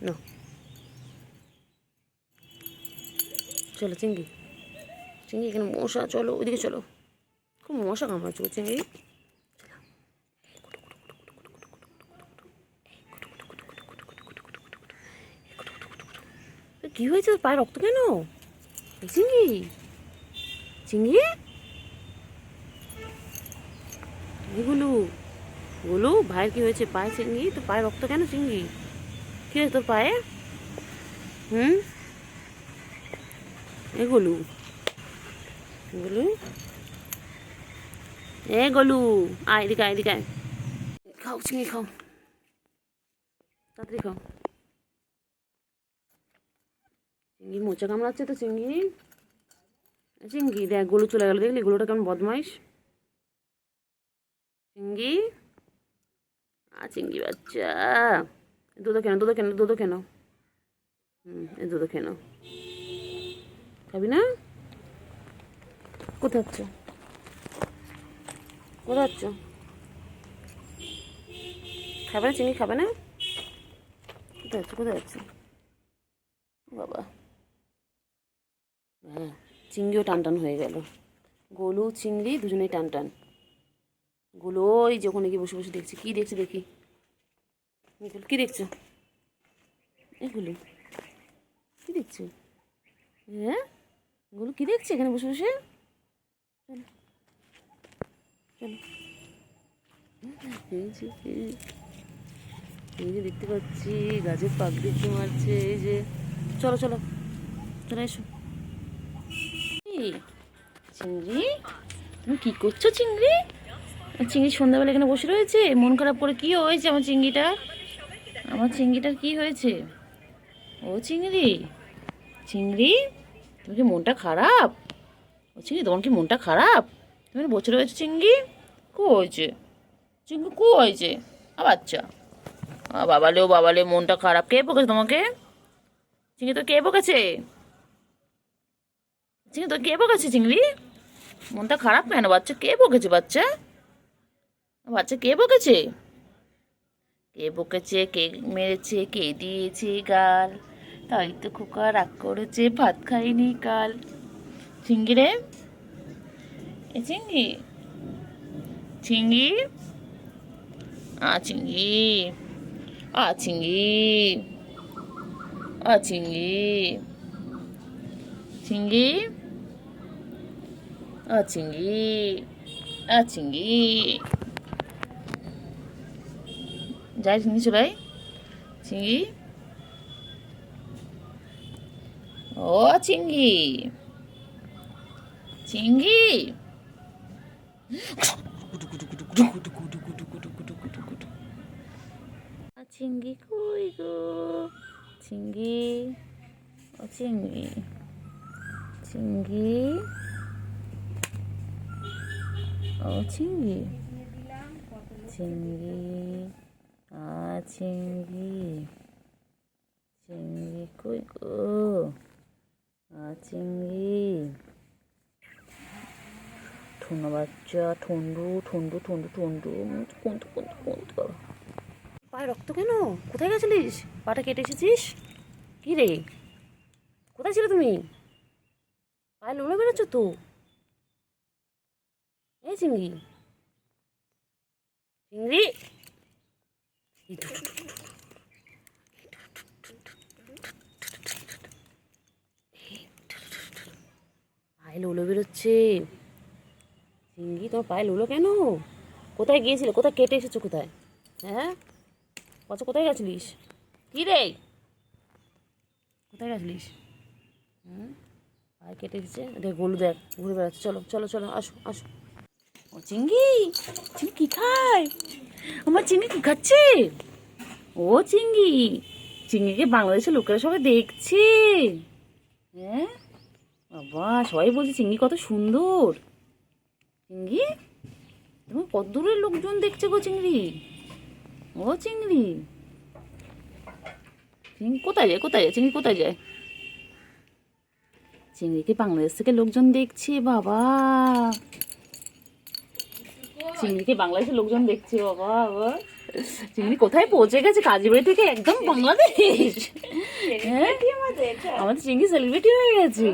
না, চলো চিংড়ি, চিংড়ি, এখানে মশা, চলো ওইদিকে চলো, খুব মশা কামড়াচ্ছে চিংড়ি। কি হয়েছে, পায়ে রক্ত কেন? চিংড়ি, চিংড়ি, এগুলো বলো, ভাইয়ের কি হয়েছে পায়ে? চিংড়ি, তোর পায়ে রক্ত কেন চিংড়ি? কি হয়েছে তোর পায়ে? এগুলো এগুলো, এ গলু, আয় এদিকে, আয় এদিকে, আয়, খাও চিংড়ি, খাও তাড়াতাড়ি খাও। চিংড়ি মোচা কামড়াচ্ছে তো চিংড়ি। চিংড়ি দেখ, গলু চলে গেল, দেখলি গলুটা কেমন বদমাইশ। চিংড়ি, চিংড়ি বাচ্চা, দুধ কেন, দুধ কেন, দুধ কেন, এই দুধ কেন, খাবি না? কোথায় যাচ্ছ, কোথায় যাচ্ছ? খাবে না চিংড়ি, খাবে না? কোথায় যাচ্ছ, কোথায় যাচ্ছ বাবা? হ্যাঁ, চিংড়িও টান টান হয়ে গেল। গোলু চিংড়ি দুজনেই টান টান। গোলু ওই যে ওখানে গিয়ে বসে বসে দেখছি, কি দেখছি দেখি, কি দেখছো? এগুলো কি দেখছো? হ্যাঁ, গোলু কি দেখছে এখানে বসে বসে? চলো চলো, এই যে দেখতে পাচ্ছি গাছের পাগড়ি মারছে, এই যে, চলো চলো চলে এসো। চিংড়ি, তুমি কি করছো চিংড়ি? চিংড়ি সন্ধ্যাবেলা এখানে বসে রয়েছে, মন খারাপ করে। কি হয়েছে আমার চিংড়িটা? আমার চিংড়িটার কি হয়েছে? ও চিংড়ি, চিংড়ি, তুমি কি মনটা খারাপ? ও চিংড়ি, তোমার কি মনটা খারাপ? তুমি বসে রয়েছে চিংড়ি, কো হয়েছে চিংড়ি, কো হয়েছে? বাচ্চা, বাবালে, ও বাবালে, মনটা খারাপ। কে বকেছে তোমাকে চিংড়ি? তো কে বকেছে চিংড়ি? তো কে বকেছে চিংড়ি? মনটা খারাপ কেন বাচ্চা? কে বকেছে বাচ্চা? বাচ্চা কে বকেছে? কে বকেছে, কে মেরেছে, কে দিয়েছে গাল? তাই তো খোকা রাগ করেছে, ভাত খাইনি কাল। চিংড়ি রে, এ চিংড়ি, চিংড়ি, চিংড়ি, চিংড়ি, চিংড়ি, চিংড়ি, চিংড়ি, চিংড়ি, যাই চিংড়ি, চলে আয় চিংড়ি। ও চিংড়ি, চিংড়ি, চিংড়ি কই গো? চিংড়ি, ও চিংড়ি, চিংড়ি, ও চিংড়ি, চিংড়ি, চিংড়ি, চিংড়ি কই গো? চিংড়ি, ঠুনো বাচ্চা, ঠন্ডু ঠন্ডু ঠন্ডু ঠন্ডু, কোনটু কোনটু কোনটু। পায়ে রক্ত কেন? কোথায় গেছিলিস? পাটা কেটে এসেছিস? কি রে, কোথায় ছিলে তুমি? পায়ে লড়ে বেড়াচ্ছ তো? এই চিংড়ি, চিংড়ি, পায়ে লোলো বেরোচ্ছে। চিংড়ি তোমার পায়ে লোলো কেন? কোথায় গিয়েছিলে? কোথায় কেটে এসেছো? কোথায়? হ্যাঁ আচ্ছা, কোথায় গেছিলিস? কি রে, কোথায় গেছিলিস? হুম, পায়ে কেটে এসেছে। দেখ গলু, দেখ ঘুরে বেড়াচ্ছে। চলো চলো চলো, আসো আসো। ও চিংড়ি, চিংড়ি কি খায়? আমার চিংড়ি কি খাচ্ছে? ও চিংড়ি, চিংড়িকে বাংলাদেশের লোকেরা সবাই দেখছে। হ্যাঁ বাবা, সবাই বলছে চিংড়ি কত সুন্দর। চিংড়ি, তুমি কত দূরের লোকজন দেখছে গো চিংড়ি। ও চিংড়ি, চিংড়ি কোথায় যায়? কোথায় যায় চিংড়ি? কোথায় যায়? চিংড়িকে বাংলাদেশ থেকে লোকজন দেখছে বাবা। চিংড়িকে বাংলাদেশের লোকজন দেখছে বাবা। বাবা, চিংড়ি কোথায় পৌঁছে গেছে? কাজীবাড়ি থেকে একদম বাংলাদেশ। হ্যাঁ, আমাদের চিংড়ি সেলিব্রিটি হয়ে গেছে।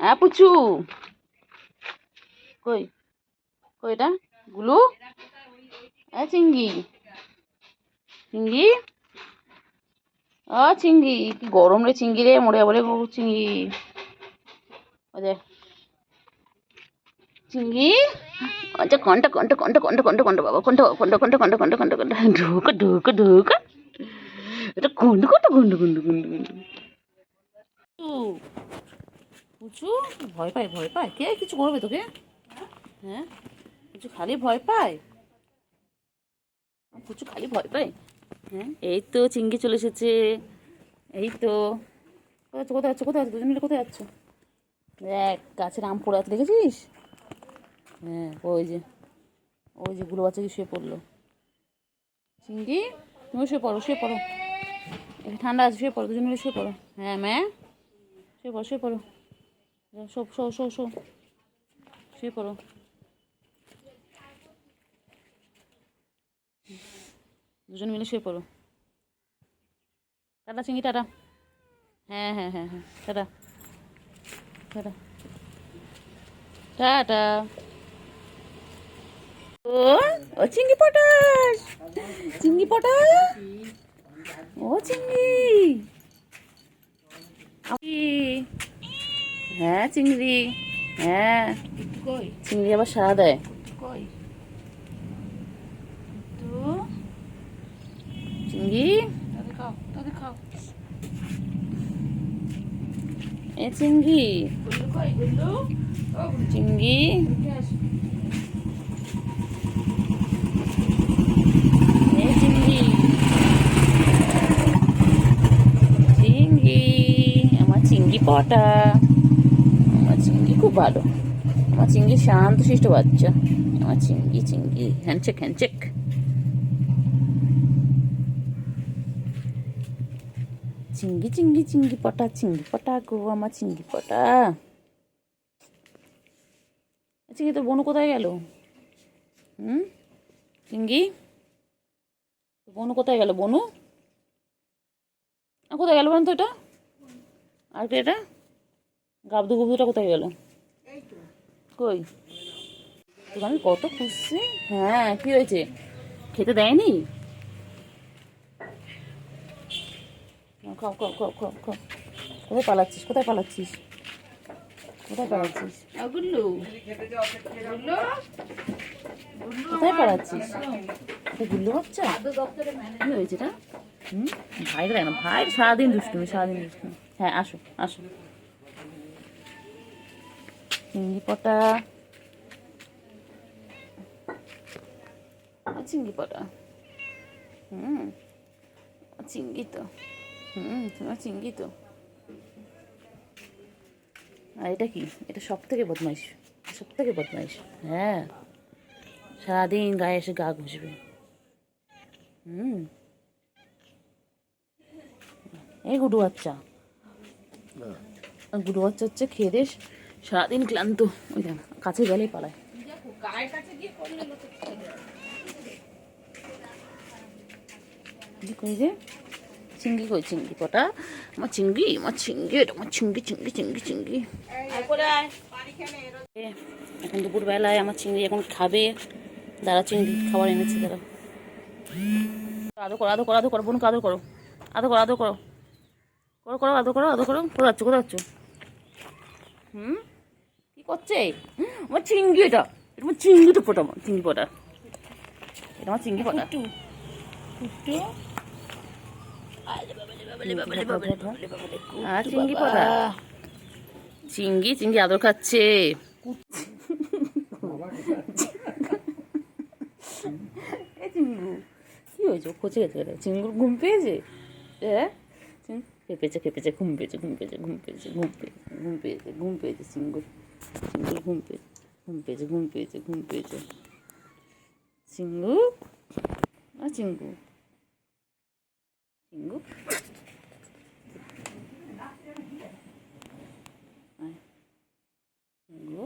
হ্যাঁ পুচু, কই কই এটা গুলু? হ্যাঁ চিংড়ি, চিংড়ি, ও চিংড়ি, কি গরম রে চিংড়ি রে, মরে যাবো রে চিংড়ি। ওই দেখ চিংড়ি, আচ্ছা কন্টা কন্টা কন্টা কন্টা কন্টা কন্টা বাবা, কন্টা কন্টা কন্টা কন্টা কন্টা কন্টা কন্টা ঢোকা ঢোকা ঢোকা, এটা কন্টা কন্টা কন্টা কন্টা কন্টা কন্টা। পুচু ভয় পায়, ভয় পায় কে? কিছু করবে তোকে? হ্যাঁ, পুচু খালি ভয় পায়, পুচু খালি ভয় পায়। হ্যাঁ, এই তো চিংড়ি চলে এসেছে। এই তো, কোথায় যাচ্ছ? কোথায় যাচ্ছ? দুজন মিলে কোথায় যাচ্ছ? দেখ গাছের আম পড়ে আছে, দেখেছিস? হ্যাঁ, ওই যে, ওই যে গুলো বাচ্চা কি শুয়ে পড়লো। চিংড়ি, তুমি শুয়ে পড়ো, শুয়ে পড়ো, একটু ঠান্ডা আছে, শুয়ে পড়ো, দুজন মিলে শুয়ে পড়ো। হ্যাঁ ম্যা, শুয়ে পড়ো, শুয়ে পড়ো, শো শো শো শো, শুয়ে পড়ো। দুজন মিলে শুয়ে পড়ো। টাটা চিংড়ি, টাটা। হ্যাঁ হ্যাঁ হ্যাঁ হ্যাঁ, টাটা টাটা টাটা। ও, ও চিংড়ি পটাশ, চিংড়ি পটাশ, ও চিংড়ি। হ্যাঁ চিংড়ি, হ্যাঁ চিংড়ি আবার সাড়া দেয়। চিংড়ি, এ চিংড়ি, চিংড়ি, এ চিংড়ি, চিংড়ি, আমার চিংড়ি পটা, আমার চিংড়ি খুব ভালো, আমার চিংড়ি শান্ত শিষ্ট বাচ্চা, আমার চিংড়ি, চিংড়ি হ্যান্ডশেক হ্যান্ডশেক। চিংড়ি চিংড়ি চিংড়ি পটা, চিংড়ি পটা গো আমার চিংড়ি পটা। চিংড়ি, তোর বনু কোথায় গেল? হুম, চিংড়ি, বনু কোথায় গেল? বনু কোথায় গেল বলুন তো? এটা আর কি, এটা গাবদু গুবদুটা কোথায় গেল? কই, তোকে আমি কত খুঁজছি। হ্যাঁ, কি হয়েছে? খেতে দেয়নি? খাও খাও খাও খাও খাও। কোথায় পালাচ্ছিস? কোথায় পালাচ্ছিস? কোথায় পালাচ্ছিস? কোথায় পালাচ্ছিস? গুল্লু বাচ্চা, কি হয়েছে এটা? হুম, ভাই দেয় না, ভাই সারাদিন দুষ্টুমি, সারাদিন দুষ্টুমি। হ্যাঁ আসো আসো। চিংড়ি পটা, চিংড়ি পটা। হুম, চিংড়ি তো, হুম তোমার চিংড়ি তো। আর এটা কি? এটা সব থেকে বদমাইশ, সব থেকে বদমাইশ। হ্যাঁ, সারাদিন গায়ে এসে গা ঘুষবে। হুম, এই গুডু বাচ্চা, গুডু বাচ্চা হচ্ছে খেয়ে দিয়ে সারাদিন ক্লান্ত, ওই দেখ কাছে গেলেই পালায়। কই যে চিংড়ি, কই চিংড়ি পটা, আমার চিংড়ি, আমার চিংড়ি, এটা আমার চিংড়ি, চিংড়ি চিংড়ি চিংড়ি। এখন দুপুরবেলায় আমার চিংড়ি এখন খাবে। দাঁড়া, চিংড়ি খাবার এনেছি, দাঁড়া। আদর করো, আদর করো, আদর করো, বোনকে আদর করো, আদর করো, আদর করো, করো করো, আদর করো, আদর করো। কোথায় যাচ্ছ, কোথায় যাচ্ছ? কি করছে? আমার চিংড়ি, এটা এটা আমার চিংড়িটা ফোটা, আমার চিংড়ি ফোটা, এটা আমার চিংড়ি ফোটা। চিংড়ি ফোটা, চিংড়ি চিংড়ি আদর খাচ্ছে। চিঙ্গু কি হয়েছে? খচে গেছে এটা, চিঙ্গুর ঘুম পেয়েছে। হ্যাঁ, খেপেছে খেপেছে, ঘুম পেয়েছে, ঘুম পেয়েছে, ঘুম পেয়েছে, ঘুম পেয়েছে, ঘুম পেয়েছে, ঘুম পেয়েছে, চিঙ্গুর, চিঙ্গুর ঘুম পেয়েছে, ঘুম পেয়েছে, ঘুম পেয়েছে, ঘুম পেয়েছে। চিঙ্গু, চিঙ্গু, চিঙ্গু, চিঙ্গু,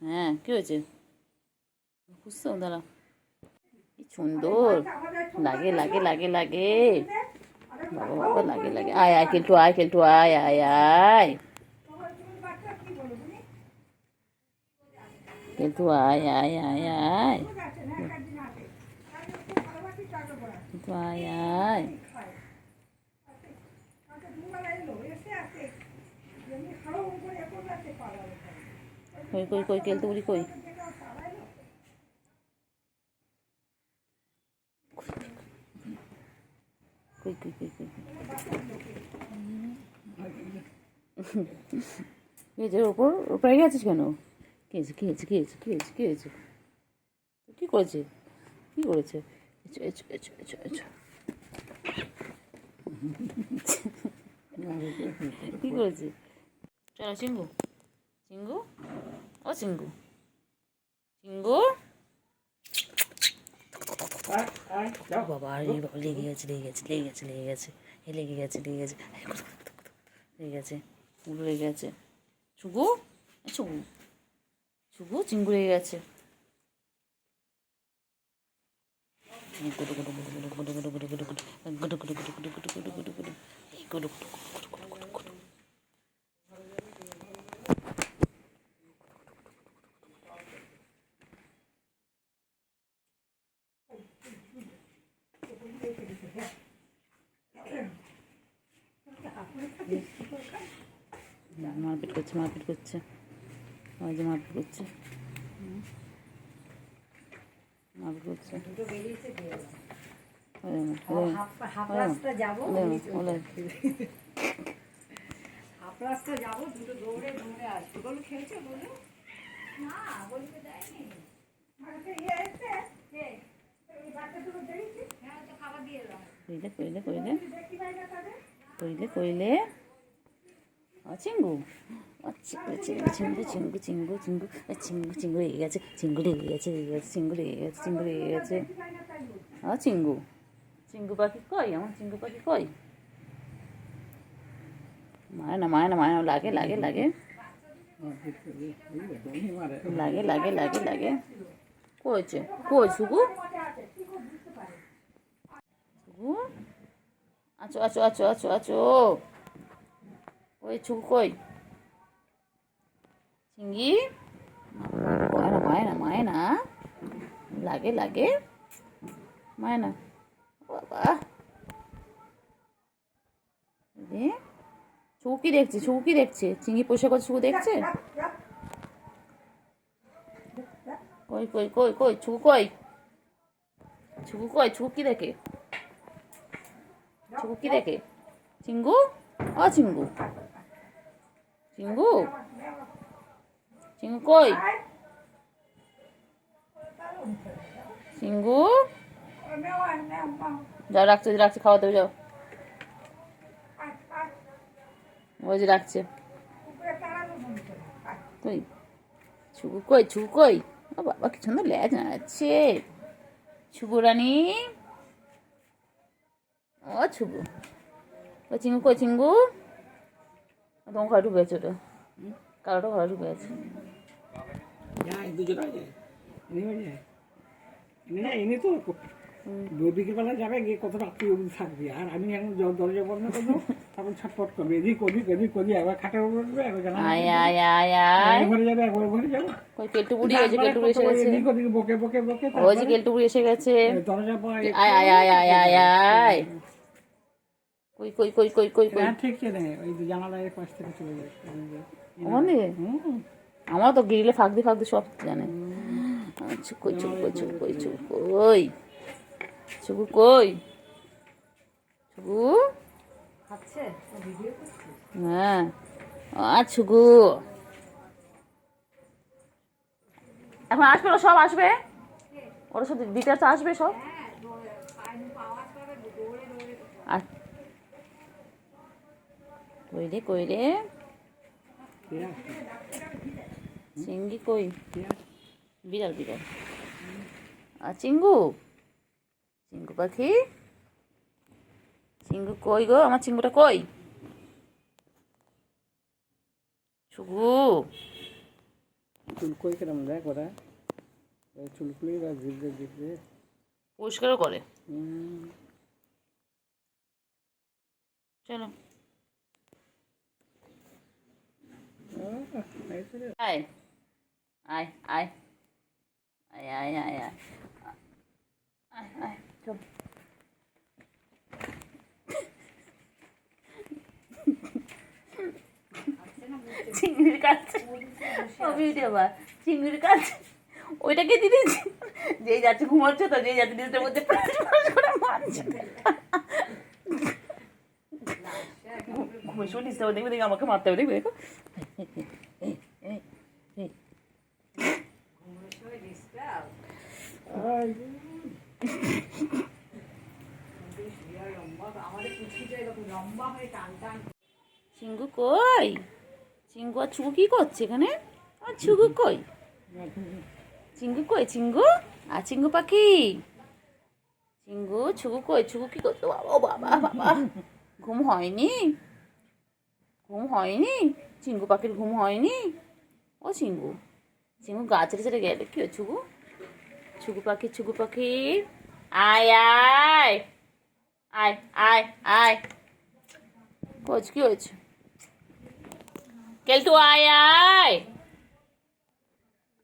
হ্যাঁ কি হয়েছে? বুঝছো, দাঁড়া, কি সুন্দর লাগে, লাগে, লাগে, লাগে, বাবা বাবা, লাগে লাগে। আয় আয় কেলটু, আয় কেলটু, আয় আয় আয় কেলটু, আয় আয় আয় আয় কেলটু, আয় আয়। কই কই কই কেলটু বলি, কই? কই কই কই কই কই ওপর উপরে গেছিস কেন? কি হয়েছে, কি হয়েছে, কি হয়েছে, কি হয়েছে, কি হয়েছে? কি করেছে, কি করেছে? Echo echo echo echo echo, কি করেছে? চলো চিঙ্গু, চিঙ্গু, ও চিঙ্গু, চিঙ্গু, বাবা আরে বাবা, লেগে গেছে, লেগে গেছে, লেগে গেছে, লেগে গেছে, লেগে গেছে, লেগে গেছে, লেগে গেছে, পুরো লেগে গেছে। চুগু, চুগু, চুগু, চিঙ্গু লেগে গেছে। মারপিট করছে, মারপিট করছে, ওই যে মারপিট করছে, মারপিট করছে। কইলে কইলে কইলে কইলে কইলে চিঙ্গু, চিঙ্গু চিঙ্গু চিঙ্গু চিঙ্গু চিঙ্গু চিঙ্গু চিঙ্গু লেগে গেছে, চিঙ্গু লেগে গেছে, লেগে গেছে, চিঙ্গু লেগে গেছে, চিঙ্গু লেগে গেছে। চিঙ্গু, চিঙ্গু পাখি কই? আমার চিঙ্গু পাখি কই? মারে না, মারে না, মারে না, লাগে লাগে লাগে লাগে লাগে লাগে লাগে। কইছে কই সুগু, সুগু, আছো আছো আছো আছো আছো, ওই ছুগু কই? চিঙ্গি, মায় না, মায় না, মায় না, লাগে লাগে, মায় না, বাবা। ছুগু কি দেখছে, ছুগু কি দেখছে? চিংড়ি পয়সা করছে, ছুগু দেখছে? কই কই কই কই ছুগু কই? ছুগু কই? ছুগু কি দেখে? ছুগু কি দেখে? চিঙ্গু, চিঙ্গু, চিঙ্গু, চিঙ্গু কই? চিঙ্গু, যাও রাখছে, রাখছে, খাওয়া দেবে, যাও। ওই যে রাখছে, কই ছুগু কই? ছুগু কই? ও বাবা কি সুন্দর লেজ নাড়াচ্ছে, ছুগু রানী, ও ছুগু, ও চিঙ্গু কই? চিঙ্গু, তোমার ঘরে ঢুকে গেছে, ওটা কালোটা ঘরে ঢুকে গেছে। বিকেলবেলা যাবে, গিয়ে কত রাত্রি অবধি থাকবে। আর আমি এখন দরজা বন্ধ করবো, তখন ছটফট করবে, এদিক ওদিক এদিক ওদিক, একবার খাটে উঠবে, একবার জানা আয় আয় আয় আয়। ঘরে যাবে, একবার ঘরে যাবে। কই কেলটু বুড়ি, ওই যে কেলটু বুড়ি এসে গেছে। এদিক ওদিক বকে বকে বকে ওই যে কেলটু বুড়ি এসে গেছে। দরজা আয় আয় আয় আয় আয় আয়। কই কই কই কই কই কই। ঠিক চেনে, ওই জানালার পাশ থেকে চলে যায়। ওখানে আমার তো গ্রিলে ফাঁক দিয়ে সব জানে। আচ্ছা কই চুপ কই চুপ কই চুপ কই চুপ কই চুপ। হ্যাঁ ছুগু এখন আসবে, ওরা সব আসবে, ওরা সব দিতে আসবে সব। আর কই রে কই রে চিঙ্গি কই, বিড়াল বিড়াল। আর চিঙ্গু, চিঙ্গু পাখি, চিঙ্গু কই গো, আমার চিঙ্গুটা কই? ছুগু চুল কই কেরম দেখ ওরা, চুল খুলে জিভে জিভে পরিষ্কারও করে। চলো আয় আয় আয় আয় আয় আয় আয় আয় আয় চল। চিংড়ির কাছে ভিডিও বা চিংড়ির কাছে ওইটাকে দিয়েছি, যেই যাচ্ছে ঘুমাচ্ছে তো, যেই যাচ্ছে নিজের মধ্যে করে মারছে। ঘুমিয়ে শুনিস দেখবে দেখবে আমাকে মারতে হবে, দেখবে দেখো। চিঙ্গু কই, চিঙ্গু আর ছুগু কি করছে এখানে? আর ছুগু কই, চিঙ্গু কই, চিঙ্গু আর চিঙ্গু পাখি, চিঙ্গু ছুগু কই, ছুগু কি করতো? বাবা বাবা বাবা, ঘুম হয়নি, ঘুম হয়নি, চিঙ্গু পাখির ঘুম হয়নি। ও চিঙ্গু, চিঙ্গু গা ছেড়ে ছেড়ে গেলে কি হয়? ছুগু, ছুগু পাখি, ছুগু পাখি, আয় আয় আয় আয় আয়। কোচ কি হয়েছে? কেলটু আয় আয়,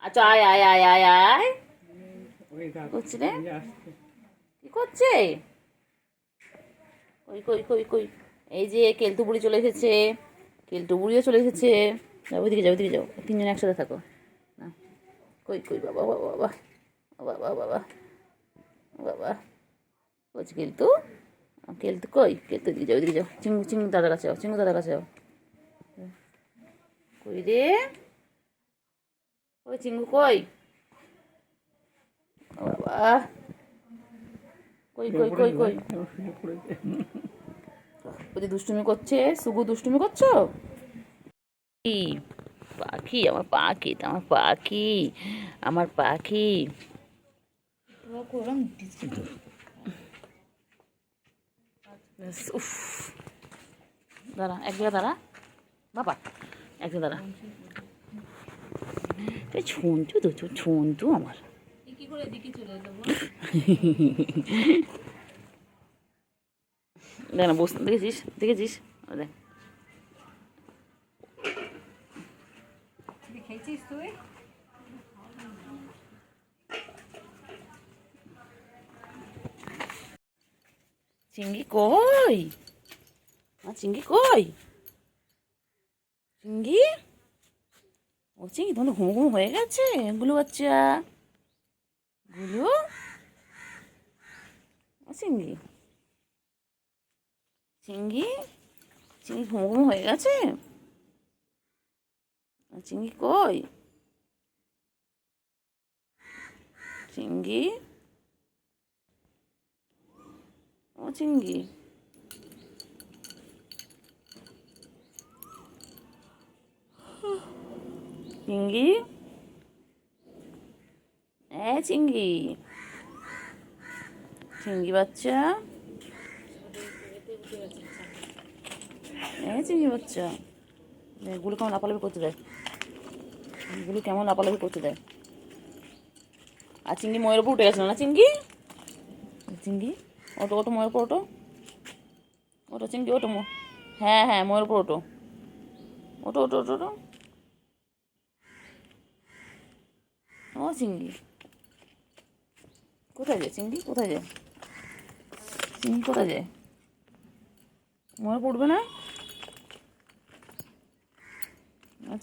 আচ্ছা আয় আয় আয় আয় আয়। করছি রে, কি করছে? কই কই কই কই, এই যে কেলটু বুড়ি চলে এসেছে, কেলটু বুড়িও চলে এসেছে। যাও ওইদিকে যাও, ওইদিকে যাও, তিনজনে একসাথে থাকো না। কই কই বাবা বাবা বাবা বাবা বাবা বাবা, কই কেলটু, কেলটু কই, কেলটু দিকে যাও, ওইদিকে যাও, চিঙ্গু চিঙ্গু দাদার কাছে যাও, চিঙ্গু দাদার কাছে যাও। কই রে, ওই চিঙ্গু কই বাবা, কই কই কই কই। ওই যে দুষ্টুমি করছে, সুগু দুষ্টুমি করছো? পাখি, আমার পাখি, আমার পাখি, আমার পাখি। উফ, দাঁড়া এক জায়গায় দাঁড়া বাবা, এক জায়গায় দাঁড়া। ছন্তু তো, ছন্তু আমার। কি করে দিকে চলে যাবো? দেখ না, বসতে দেখেছিস, দেখেছিস দেখ। দেখেছিস তুই? চিঙ্গি কই, চিঙ্গি কই, চিঙ্গি, ও চিঙ্গি তোমার ঘুম ঘুম হয়ে গেছে গুলু বাচ্চা, গুলু, ও চিঙ্গি, চিঙ্গি, চিঙ্গি ঘুম ঘুম হয়ে গেছে? চিঙ্গি কই, চিঙ্গি, ও চিঙ্গি, চিঙ্গি, চিঙ্গি, চিঙ্গি বাচ্চা, চিঙ্গি বাচ্চা, গুলো কেমন লাপালাপি করতে দেয়, গুলো কেমন লাপালাপি করতে দেয়। আর চিঙ্গি ময়ের উপর উঠে গেছিল না চিঙ্গি, চিংড়ি ওটো ওটো ময়ের উপর ওটো ওটো চিংড়ি ওটো হ্যাঁ হ্যাঁ ময়ের উপর ওটো ওটো ওটো ওটো ওটো ও চিংড়ি কোথায় যায় চিংড়ি কোথায় যায় চিংড়ি কোথায় যায় মনে পড়বে না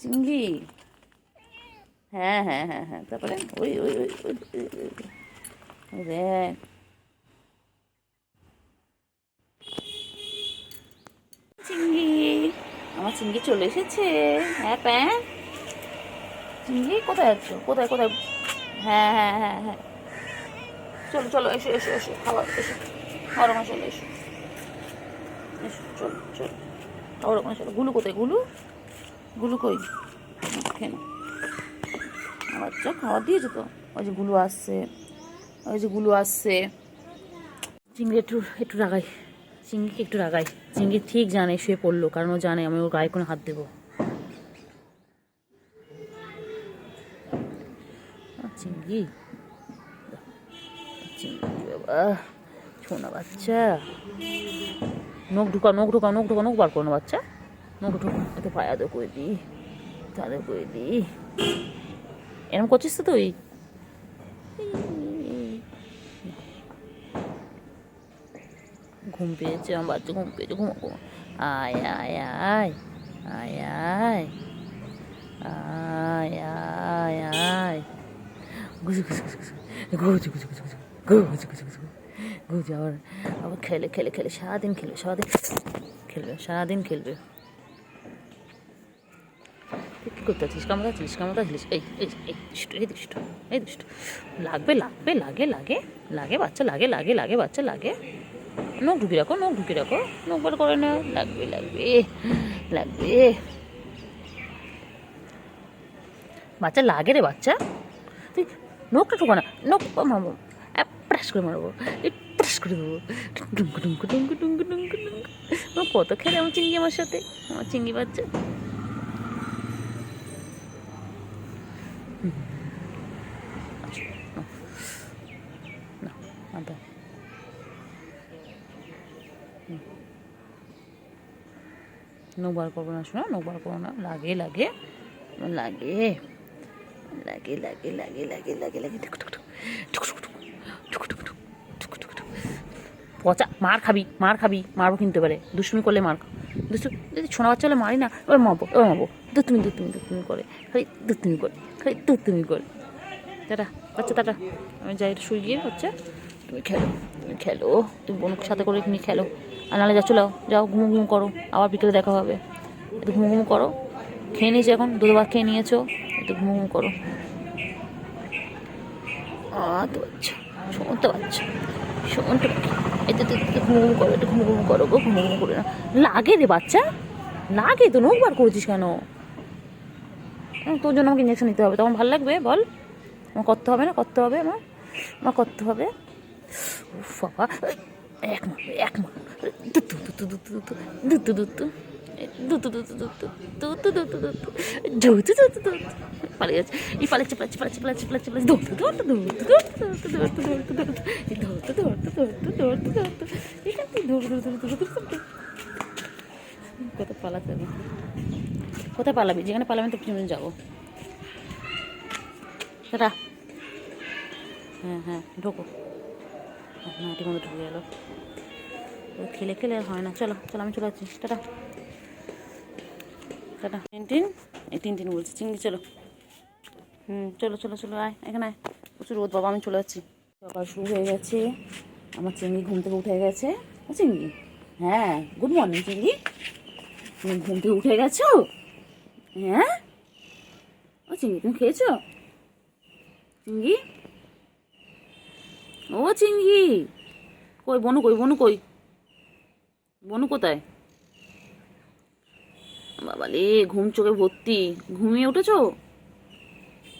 চিংড়ি হ্যাঁ হ্যাঁ হ্যাঁ হ্যাঁ তারপরে ওই ওই ওই ওই দেখ চিংড়ি আমার চিংড়ি চলে এসেছে হ্যাঁ প্যান চিংড়ি কোথায় যাচ্ছ কোথায় কোথায় হ্যাঁ হ্যাঁ হ্যাঁ হ্যাঁ চলো চলো এসো এসো এসো খাবার এসো খাবার ওখানে চলো এসো এসো চলো চলো খাবার ওখানে চলো গুলু কোথায় গুলু গুলু কই কেন বাচ্চা খাবার দিয়েছো তো ওই যে গুলু আসছে ওই যে গুলু আসছে চিংড়ি একটু একটু রাগাই চিংড়িকে একটু রাগাই চিংড়ি ঠিক জানে শুয়ে পড়লো কারণ ও জানে আমি ওর গায়ে কোনো হাত দেবো চিংড়ি চিংড়ি বাবা শোনা বাচ্চা নখ ঢুকা নখ ঢুকা নখ ঢুকা নখ বার করো না বাচ্চা নখ ঢুকা এত পায়া দো করে দিই তাদের করে দিই এরকম করছিস তো তুই ঘুম পেয়েছে আমার বাচ্চা ঘুম পেয়েছে ঘুমা ঘুমা আয় আয় আয় আয় আয় আয় আয় আয় গুজু গুজু গুজু গুজু গুজু গুজু গুজু গুজু গুজু গুজু আবার আবার খেলে খেলে খেলে সারাদিন খেলবে সারাদিন খেলবে সারাদিন খেলবে কী করতে আছিস কামড়া ছিলিস কামড়া ছিলিস এই এই এই দুষ্ট এই দুষ্ট এই দুষ্ট লাগবে লাগবে লাগে লাগে লাগে বাচ্চা লাগে লাগে লাগে বাচ্চা লাগে নখ ঢুকি রাখো নখ ঢুকি রাখো নখ বার করে না লাগবে লাগবে লাগবে বাচ্চা লাগে রে বাচ্চা তুই নখটা ঢোকা না নখ মারবো প্রাস করে মারবো প্রাস করে দেবো ডুমকু ডুমকু ডুমকু ডুমকু ডুমকু ডুমকু কত খেলে আমার চিংড়ি আমার সাথে আমার চিংড়ি বাচ্চা না নখ বার করবো না শোনা নখ বার করবো না লাগে লাগে লাগে লাগে লাগে লাগে লাগে লাগে লাগে পচা মার খাবি মারবো কিনতে পারে দুষ্টুমি করলে মার দুষ্টু যদি ছোনা বাচ্চা হলে মারি না এবার মারবো দুষ্টুমি করে খালি দুষ্টুমি করে খালি দুষ্টুমি করে টাটা বাচ্চা টাটা আমি যাই একটু শুয়ে গিয়ে হচ্ছে তুমি খেলো তুমি বোনের সাথে করে নিয়ে খেলো আর নাহলে যা চলো যাও ঘুমো ঘুমো করো আবার বিকেলে দেখা হবে একটু ঘুমো ঘুমো করো খেয়ে নিয়েছি এখন দুধ ভাত খেয়ে নিয়েছো একটু ঘুমো ঘুমো করো তো বাচ্চা শুনতে পাচ্ছ শুনতে এতে ঘুমো ঘুমো করো একটু ঘুমো ঘুমো করো গো ঘুমো ঘুমো করে না লাগে রে বাচ্চা লাগে তো নখ বার করেছিস কেন তোর জন্য আমাকে ইঞ্জেকশন নিতে হবে তখন ভালো লাগবে বল আমার করতে হবে না করতে হবে আমার করতে হবে বাবা এক মারবে পালিয়ে যাচ্ছে এই পালাচ্ছে কোথায় পালাতে হবে কোথায় পালাবি যেখানে পালাবি তো পিছনে যাবো সেটা হ্যাঁ হ্যাঁ ঢোকো নাটি মতো ঢুকে গেলো খেলে খেলে আর হয় না চলো চলো আমি চলে যাচ্ছি টাটা টাটা টিন বলছি চিংড়ি চলো চলো চলো চলো আয় এখানে আয় প্রচুর রোদ বাবা আমি চলে যাচ্ছি সকাল শুরু হয়ে গেছে আমার চিংড়ি ঘুম থেকে উঠে গেছে চিংড়ি হ্যাঁ গুড মর্নিং চিংড়ি তুমি ঘুম থেকে উঠে গেছো হ্যাঁ ও চিংড়ি তুমি খেয়েছো চিংড়ি ও চিংড়ি কই বনু কোথায় বাবালে ঘুম চোখে ভর্তি ঘুমিয়ে উঠেছো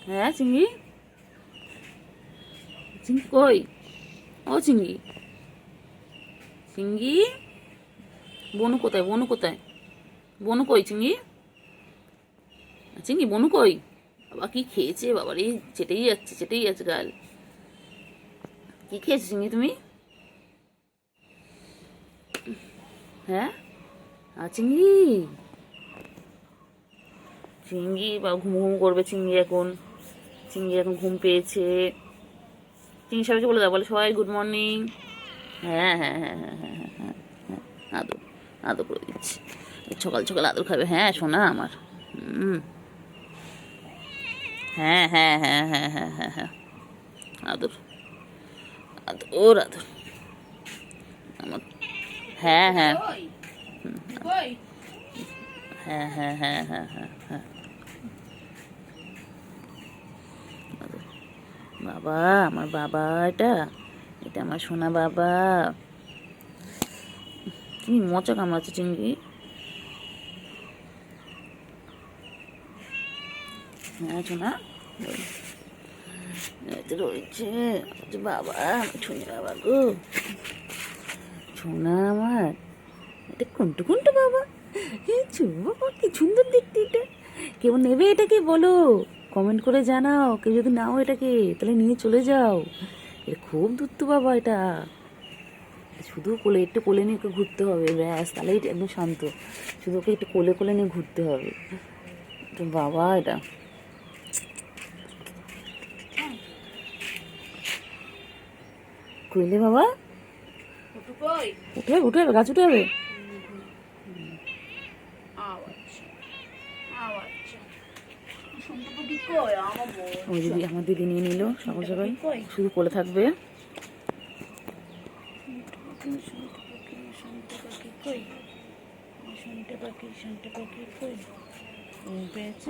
হ্যাঁ চিংড়ি কই ও চিংড়ি বনু কোথায় বনু কই চিংড়ি বনু কই বাবা কি খেয়েছে বাবা রে চেটেই যাচ্ছে গাল কি খেয়েছো চিংড়ি তুমি হ্যাঁ আর চিংড়ি চিংড়ি বা ঘুম ঘুম করবে চিংড়ি এখন ঘুম পেয়েছে। চিংড়ি সবাইকে বলে দাও, বলে সবাই গুড মর্নিং। হ্যাঁ হ্যাঁ হ্যাঁ হ্যাঁ হ্যাঁ হ্যাঁ হ্যাঁ হ্যাঁ আদর আদর করে দিচ্ছি, সকাল সকাল আদর খাবে। হ্যাঁ শোনা আমার। হ্যাঁ হ্যাঁ হ্যাঁ হ্যাঁ হ্যাঁ হ্যাঁ হ্যাঁ আদর আদর আদর আমার। হ্যাঁ হ্যাঁ হ্যাঁ হ্যাঁ হ্যাঁ হ্যাঁ হ্যাঁ হ্যাঁ আদর। বাবা আমার বাবা, এটা এটা আমার সোনা বাবা। কি মজা কামড়াচ্ছে চিংড়ি। হ্যাঁ সোনা রয়েছে বাবা, শুনি বাবা গো, সোনা আমার। এটা কোনটু কোনটু বাবা, বাবা কি সুন্দর দেখতে এটা। কেউ নেবে এটাকে বলো, কমেন্ট করে জানাও। কেউ যদি নাও এটাকে তাহলে নিয়ে চলে যাও। এটা খুব দুত্তু বাবা, এটা শুধু কোলে একটু কোলে নিয়ে ঘুরতে হবে, ব্যাস তাহলেই একদম শান্ত। শুধু ওকে একটু কোলে কোলে নিয়ে ঘুরতে হবে। তো বাবা এটা কইলে বাবা উঠে উঠে যাবে, গাছ উঠে যাবে। ওই দিদি, আমার দিদি নিয়ে নিল সকাল সকাল, শুধু কোলে থাকবে।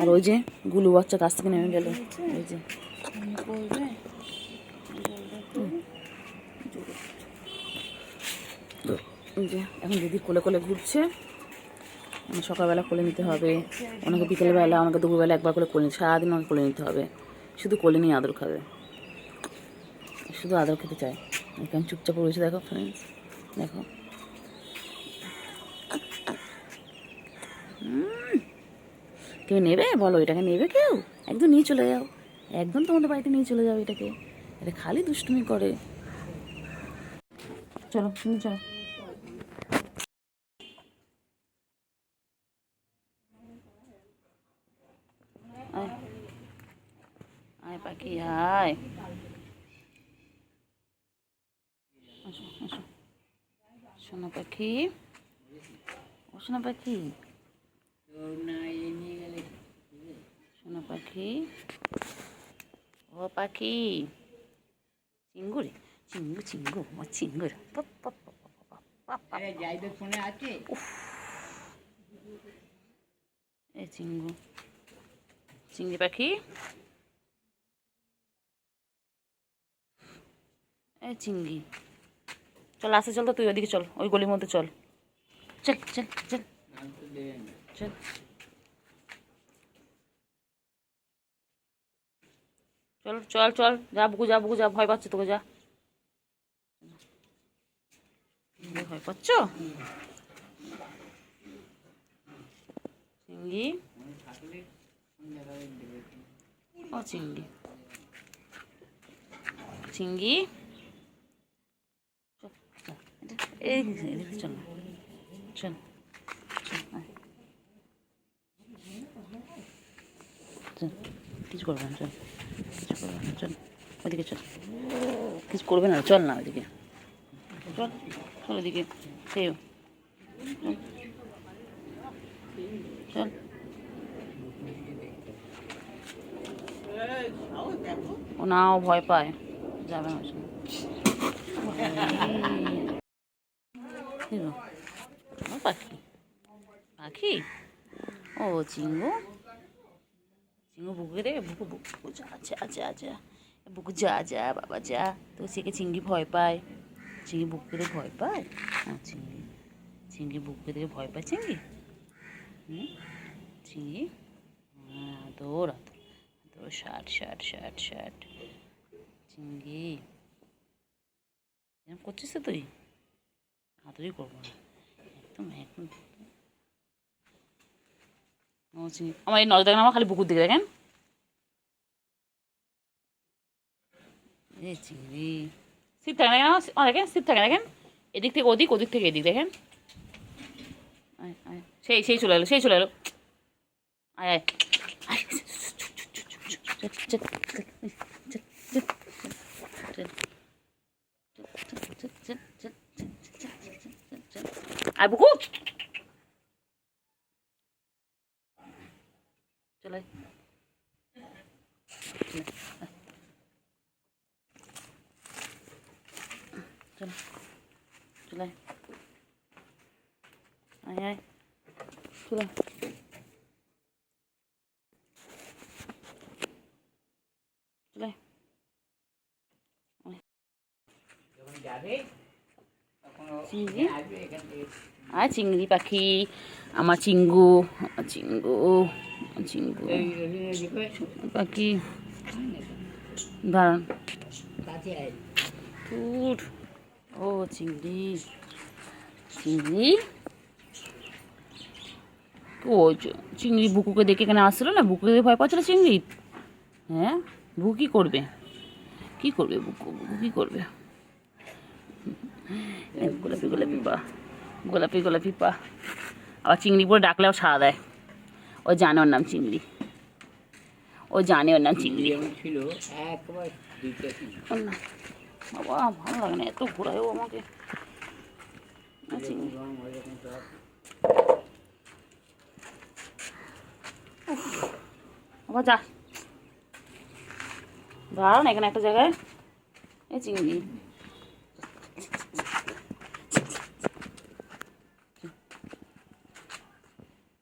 আর ওই যে গুলু বাচ্চা গাছ থেকে নেমে গেল, ওই যে এখন দিদি কোলে কোলে ঘুরছে। সকালবেলা কোলে নিতে হবে, ওনাকে বিকেলবেলা, ওনাকে দুপুরবেলা একবার করে কোলে নিতে, সারাদিন ওনাকে কোলে নিতে হবে। শুধু কোলে নিয়ে আদর খাবে, শুধু আদর খেতে চায়। কেমন চুপচাপ রয়েছে দেখো ফ্রেন্ডস, দেখো। কেউ নেবে বলো, এটাকে নেবে কেউ? একদম নিয়ে চলে যাও, একদম তোমাদের বাড়িতে নিয়ে চলে যাও এটাকে। এটা খালি দুষ্টুমি করে। চলো তুমি চলো। আয় আয় পাখি আয়, আসো আসো সোনা পাখি, ও সোনা পাখি, সোনা পাখি, ও পাখি, চিঙ্গুর চিঙ্গু চিঙ্গু আমার চিঙ্গুর। এই চিঙ্গু, চিংড়ি পাখি, এই চিংড়ি। চল আসে, চল তো তুই ওইদিকে চল, ওই গলির মধ্যে চল, চল চল চল চল। চল চল চল, যা বুকু যা, বুকু যা, ভয় পাচ্ছে তোকে, যা। ভয় পাচ্ছ চিংড়ি? ও চিংড়ি, চিংড়ি এই চল চল চল, কিছু করবে না, চল কিছু করবে না, চল ওইদিকে চল, কিছু করবে না, চল না ওইদিকে, চল চল ওইদিকে, সেও চল। ও না, ও ভয় পায়, যাবে না। পাখি পাখি, ও চিঙ্গু, চিঙ্গু বুকুকে দেবে, বুকু বুকু যা, আচ্ছা আচ্ছা আচ্ছা, বুকু যা যা বাবা যা। তো সেকে চিংড়ি ভয় পায়, চিংড়ি বুকুকে দেখে ভয় পায়। হ্যাঁ চিংড়ি, চিংড়ি বুকুকে দেখে ভয় পায় চিংড়ি। চিংড়ি আদর আদর আদর, ষাট ষাট ষাট ষাট। চিংড়ি এরকম করছিস তো তুই, আদরই করবো না একদম একদম। ও চিংড়ি, আমার এই নজর দেখেন, আমার খালি বুকুর দিকে দেখেন। এই চিংড়ি স্থির থাকে না কেন, দেখেন স্থির থাকে, দেখেন এদিক থেকে ওদিক, ওদিক থেকে এদিক, দেখেন আয় আয় সেই সেই চলে এলো, সেই চলে এলো। আয় আয় আয়, চল, চল, চল, চল, চল, চল, চল, চল, চল, চল। আয় বুকু, চলে আয়। চলো চলে আয় আয়, চলে চলে চিংড়ি, আর চিংড়ি পাখি, আমার চিঙ্গু, আমার চিঙ্গু, চিঙ্গু পাখি, দাঁড়ান টুর। ও চিংড়ি, চিংড়ি, ও চিংড়ি বুকুকে দেখে এখানে আসছিল না, বুকুকে দেখে ভয় পাচ্ছিল চিংড়ি। হ্যাঁ বুকু কী করবে, কী করবে বুকু, বুকু কী করবে? গোলাপি গোলাপি পা, গোলাপি গোলাপি পা। আবার চিংড়ি পরে ডাকলেও সাড়া দেয়, ও জানে ওর নাম চিংড়ি, ও জানে ওর নাম চিংড়ি। ছিল একবার বাবা ভালো লাগে না, এত ঘোরায়ও আমাকে। চিংড়ি আবার যা, দাঁড়ান এখানে একটা জায়গায়। এই চিংড়ি,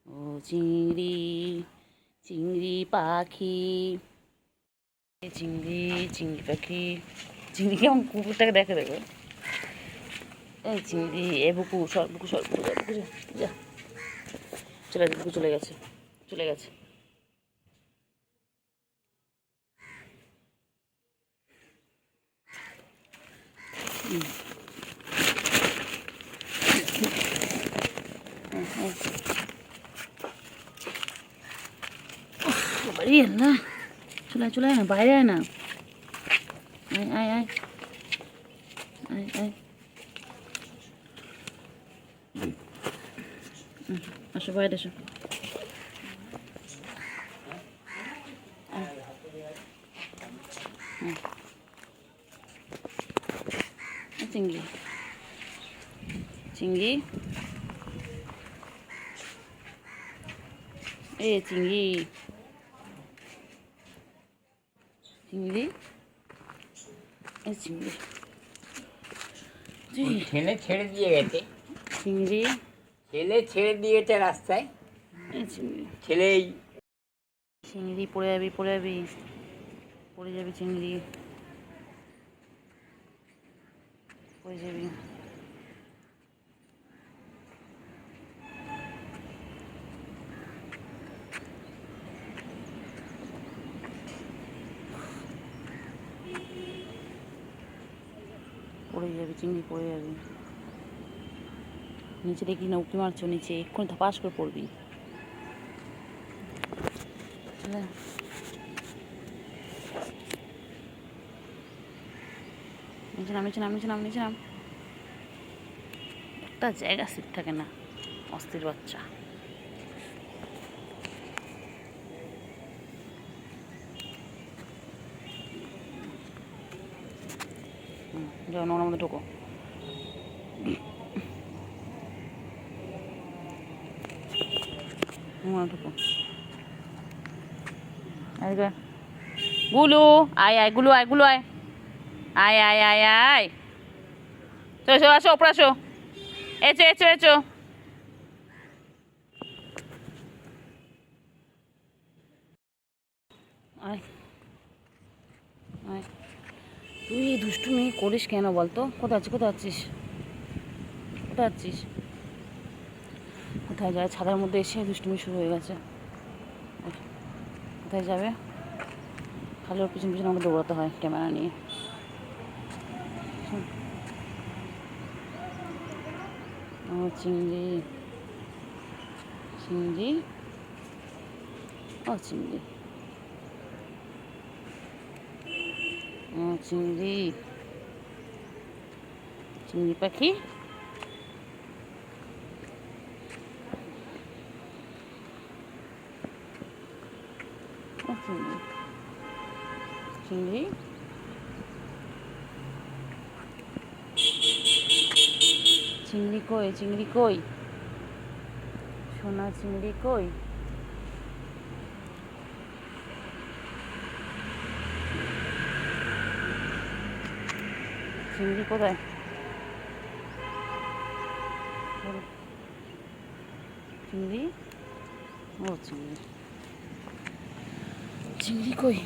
ও চিংড়ি, চিংড়ি পাখি, চিংড়ি, চিংড়ি পাখি। চিংড়ি কেমন কুকুরটাকে দেখে দেখো। এই চিংড়ি, এ বুকু সর, বুকু সর, বুকু যা, বুকু যা, যা চলে গেছে, বুকু চলে গেছে, চলে গেছে। বাড়ি না, চলে চলে আয় না, বাইরে আয় না, আয় আয় আয় আয় আয়, আসো বাইরে এসো। চিংড়ি, চিংড়ি, এ চিংড়ি, চিংড়ি, এই চিংড়ি, ছেলে ছেড়ে দিয়ে গেছে, চিংড়ি, ছেলে ছেড়ে দিয়েছে রাস্তায়, এই চিংড়ি, ছেলেই চিংড়ি পড়ে যাবি, পড়ে যাবি, পড়ে যাবি চিংড়ি, পড়ে যাবি। পড়ে যাবি চিংড়ি, পড়ে যাবি। নিচে দেখি না উঁকি মারছো, নিচে এক্ষুনি ধপাস করে পড়বি। নিচে নাম, নিচে নাম, নিচে নাম, নিচে নাম। একটা জায়গা স্থির থাকে না, অস্থির বাচ্চা। যাও নোংরার মধ্যে ঢোকো। নোংরা ঢোকো। গুলু আয় আয়, গুলু আয়, গুলু আয়, আয় আয় আয় আয়, চলো আসো, ওপরে আসো, এচো এচো এচো। আয় আয়, তুই এই দুষ্টুমি করিস কেন বলতো? কোথায় আছিস, কোথায় আছিস, কোথায় আছিস? কোথায় যায়? ছাদের মধ্যে এসে দুষ্টুমি শুরু হয়ে গেছে। কোথায় যাবে? খালি ওর পিছন পিছনে আমাকে দৌড়াতে হয় ক্যামেরা নিয়ে। ও চিংড়ি, চিংড়ি, ও চিংড়ি, ও চিংড়ি, চিংড়ি পাখি, ও চিংড়ি, চিংড়ি কই, চিংড়ি কই, সোনা চিংড়ি কই? চিংড়ি কোথায়? চিংড়ি, ও চিংড়ি, চিংড়ি কই?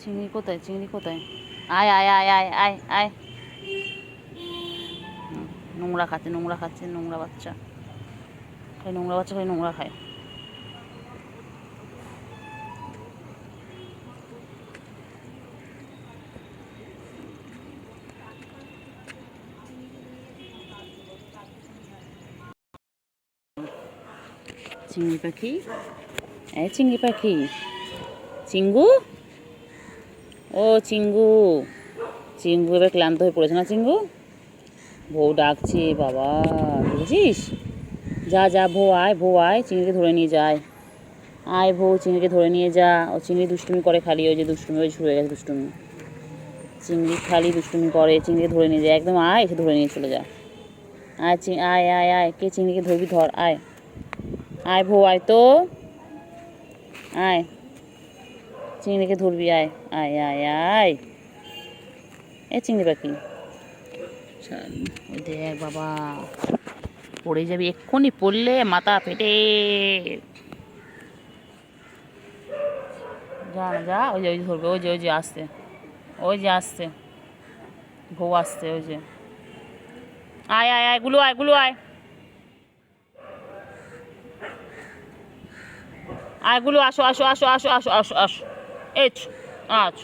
চিংড়ি কোথায়, চিংড়ি কোথায়? আয় আয় আয় আয় আয় আয়। নোংরা খাচ্ছে, নোংরা খাচ্ছে, নোংরা বাচ্চা খায়, নোংরা বাচ্চা খায়, নোংরা খায়। চিংড়ি পাখি, এই চিংড়ি পাখি, চিঙ্গু, ও চিঙ্গু, চিঙ্গু এবার ক্লান্ত হয়ে পড়েছে না চিঙ্গু? বউ ডাকছে বাবা, বুঝেছিস? যা যা বউ আয়, বউ আয়, চিংড়িকে ধরে নিয়ে যায়। আয় বউ, চিংড়িকে ধরে নিয়ে যা। ও চিংড়ি দুষ্টুমি করে খালি, ওই যে দুষ্টুমি, ওই শুরু হয়ে গেছে দুষ্টুমি। চিংড়ি খালি দুষ্টুমি করে, চিংড়িকে ধরে নিয়ে যায়। একদম আয়, এসে ধরে নিয়ে চলে যা। আয় আয় আয় আয়, কে চিংড়িকে ধরবি ধর, আয় আয় বউ আয় তো, আয় চিংড়িকে ধরবি, আয় আয় আয় আয়। এ চিংড়ি পাখি, ওই দেখ বাবা, পড়ে যাবি এক্ষুনি, পড়লে মাথা ফেটে। যা না যা, ওই যে ওই যে ধরবে, ওই যে ওই যে আসছে, ওই যে আসছে বউ আসছে, ওই যে। আয় আয় আয়, গুলো আয়, গুলো আয়, আয় গুলো, আসো আসো আসো আসো আসো আসো আসো, এচ আচ।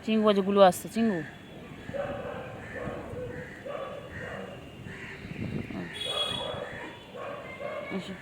চিঙ্গু যে গুলো আসছে, চিঙ্গু। এসো।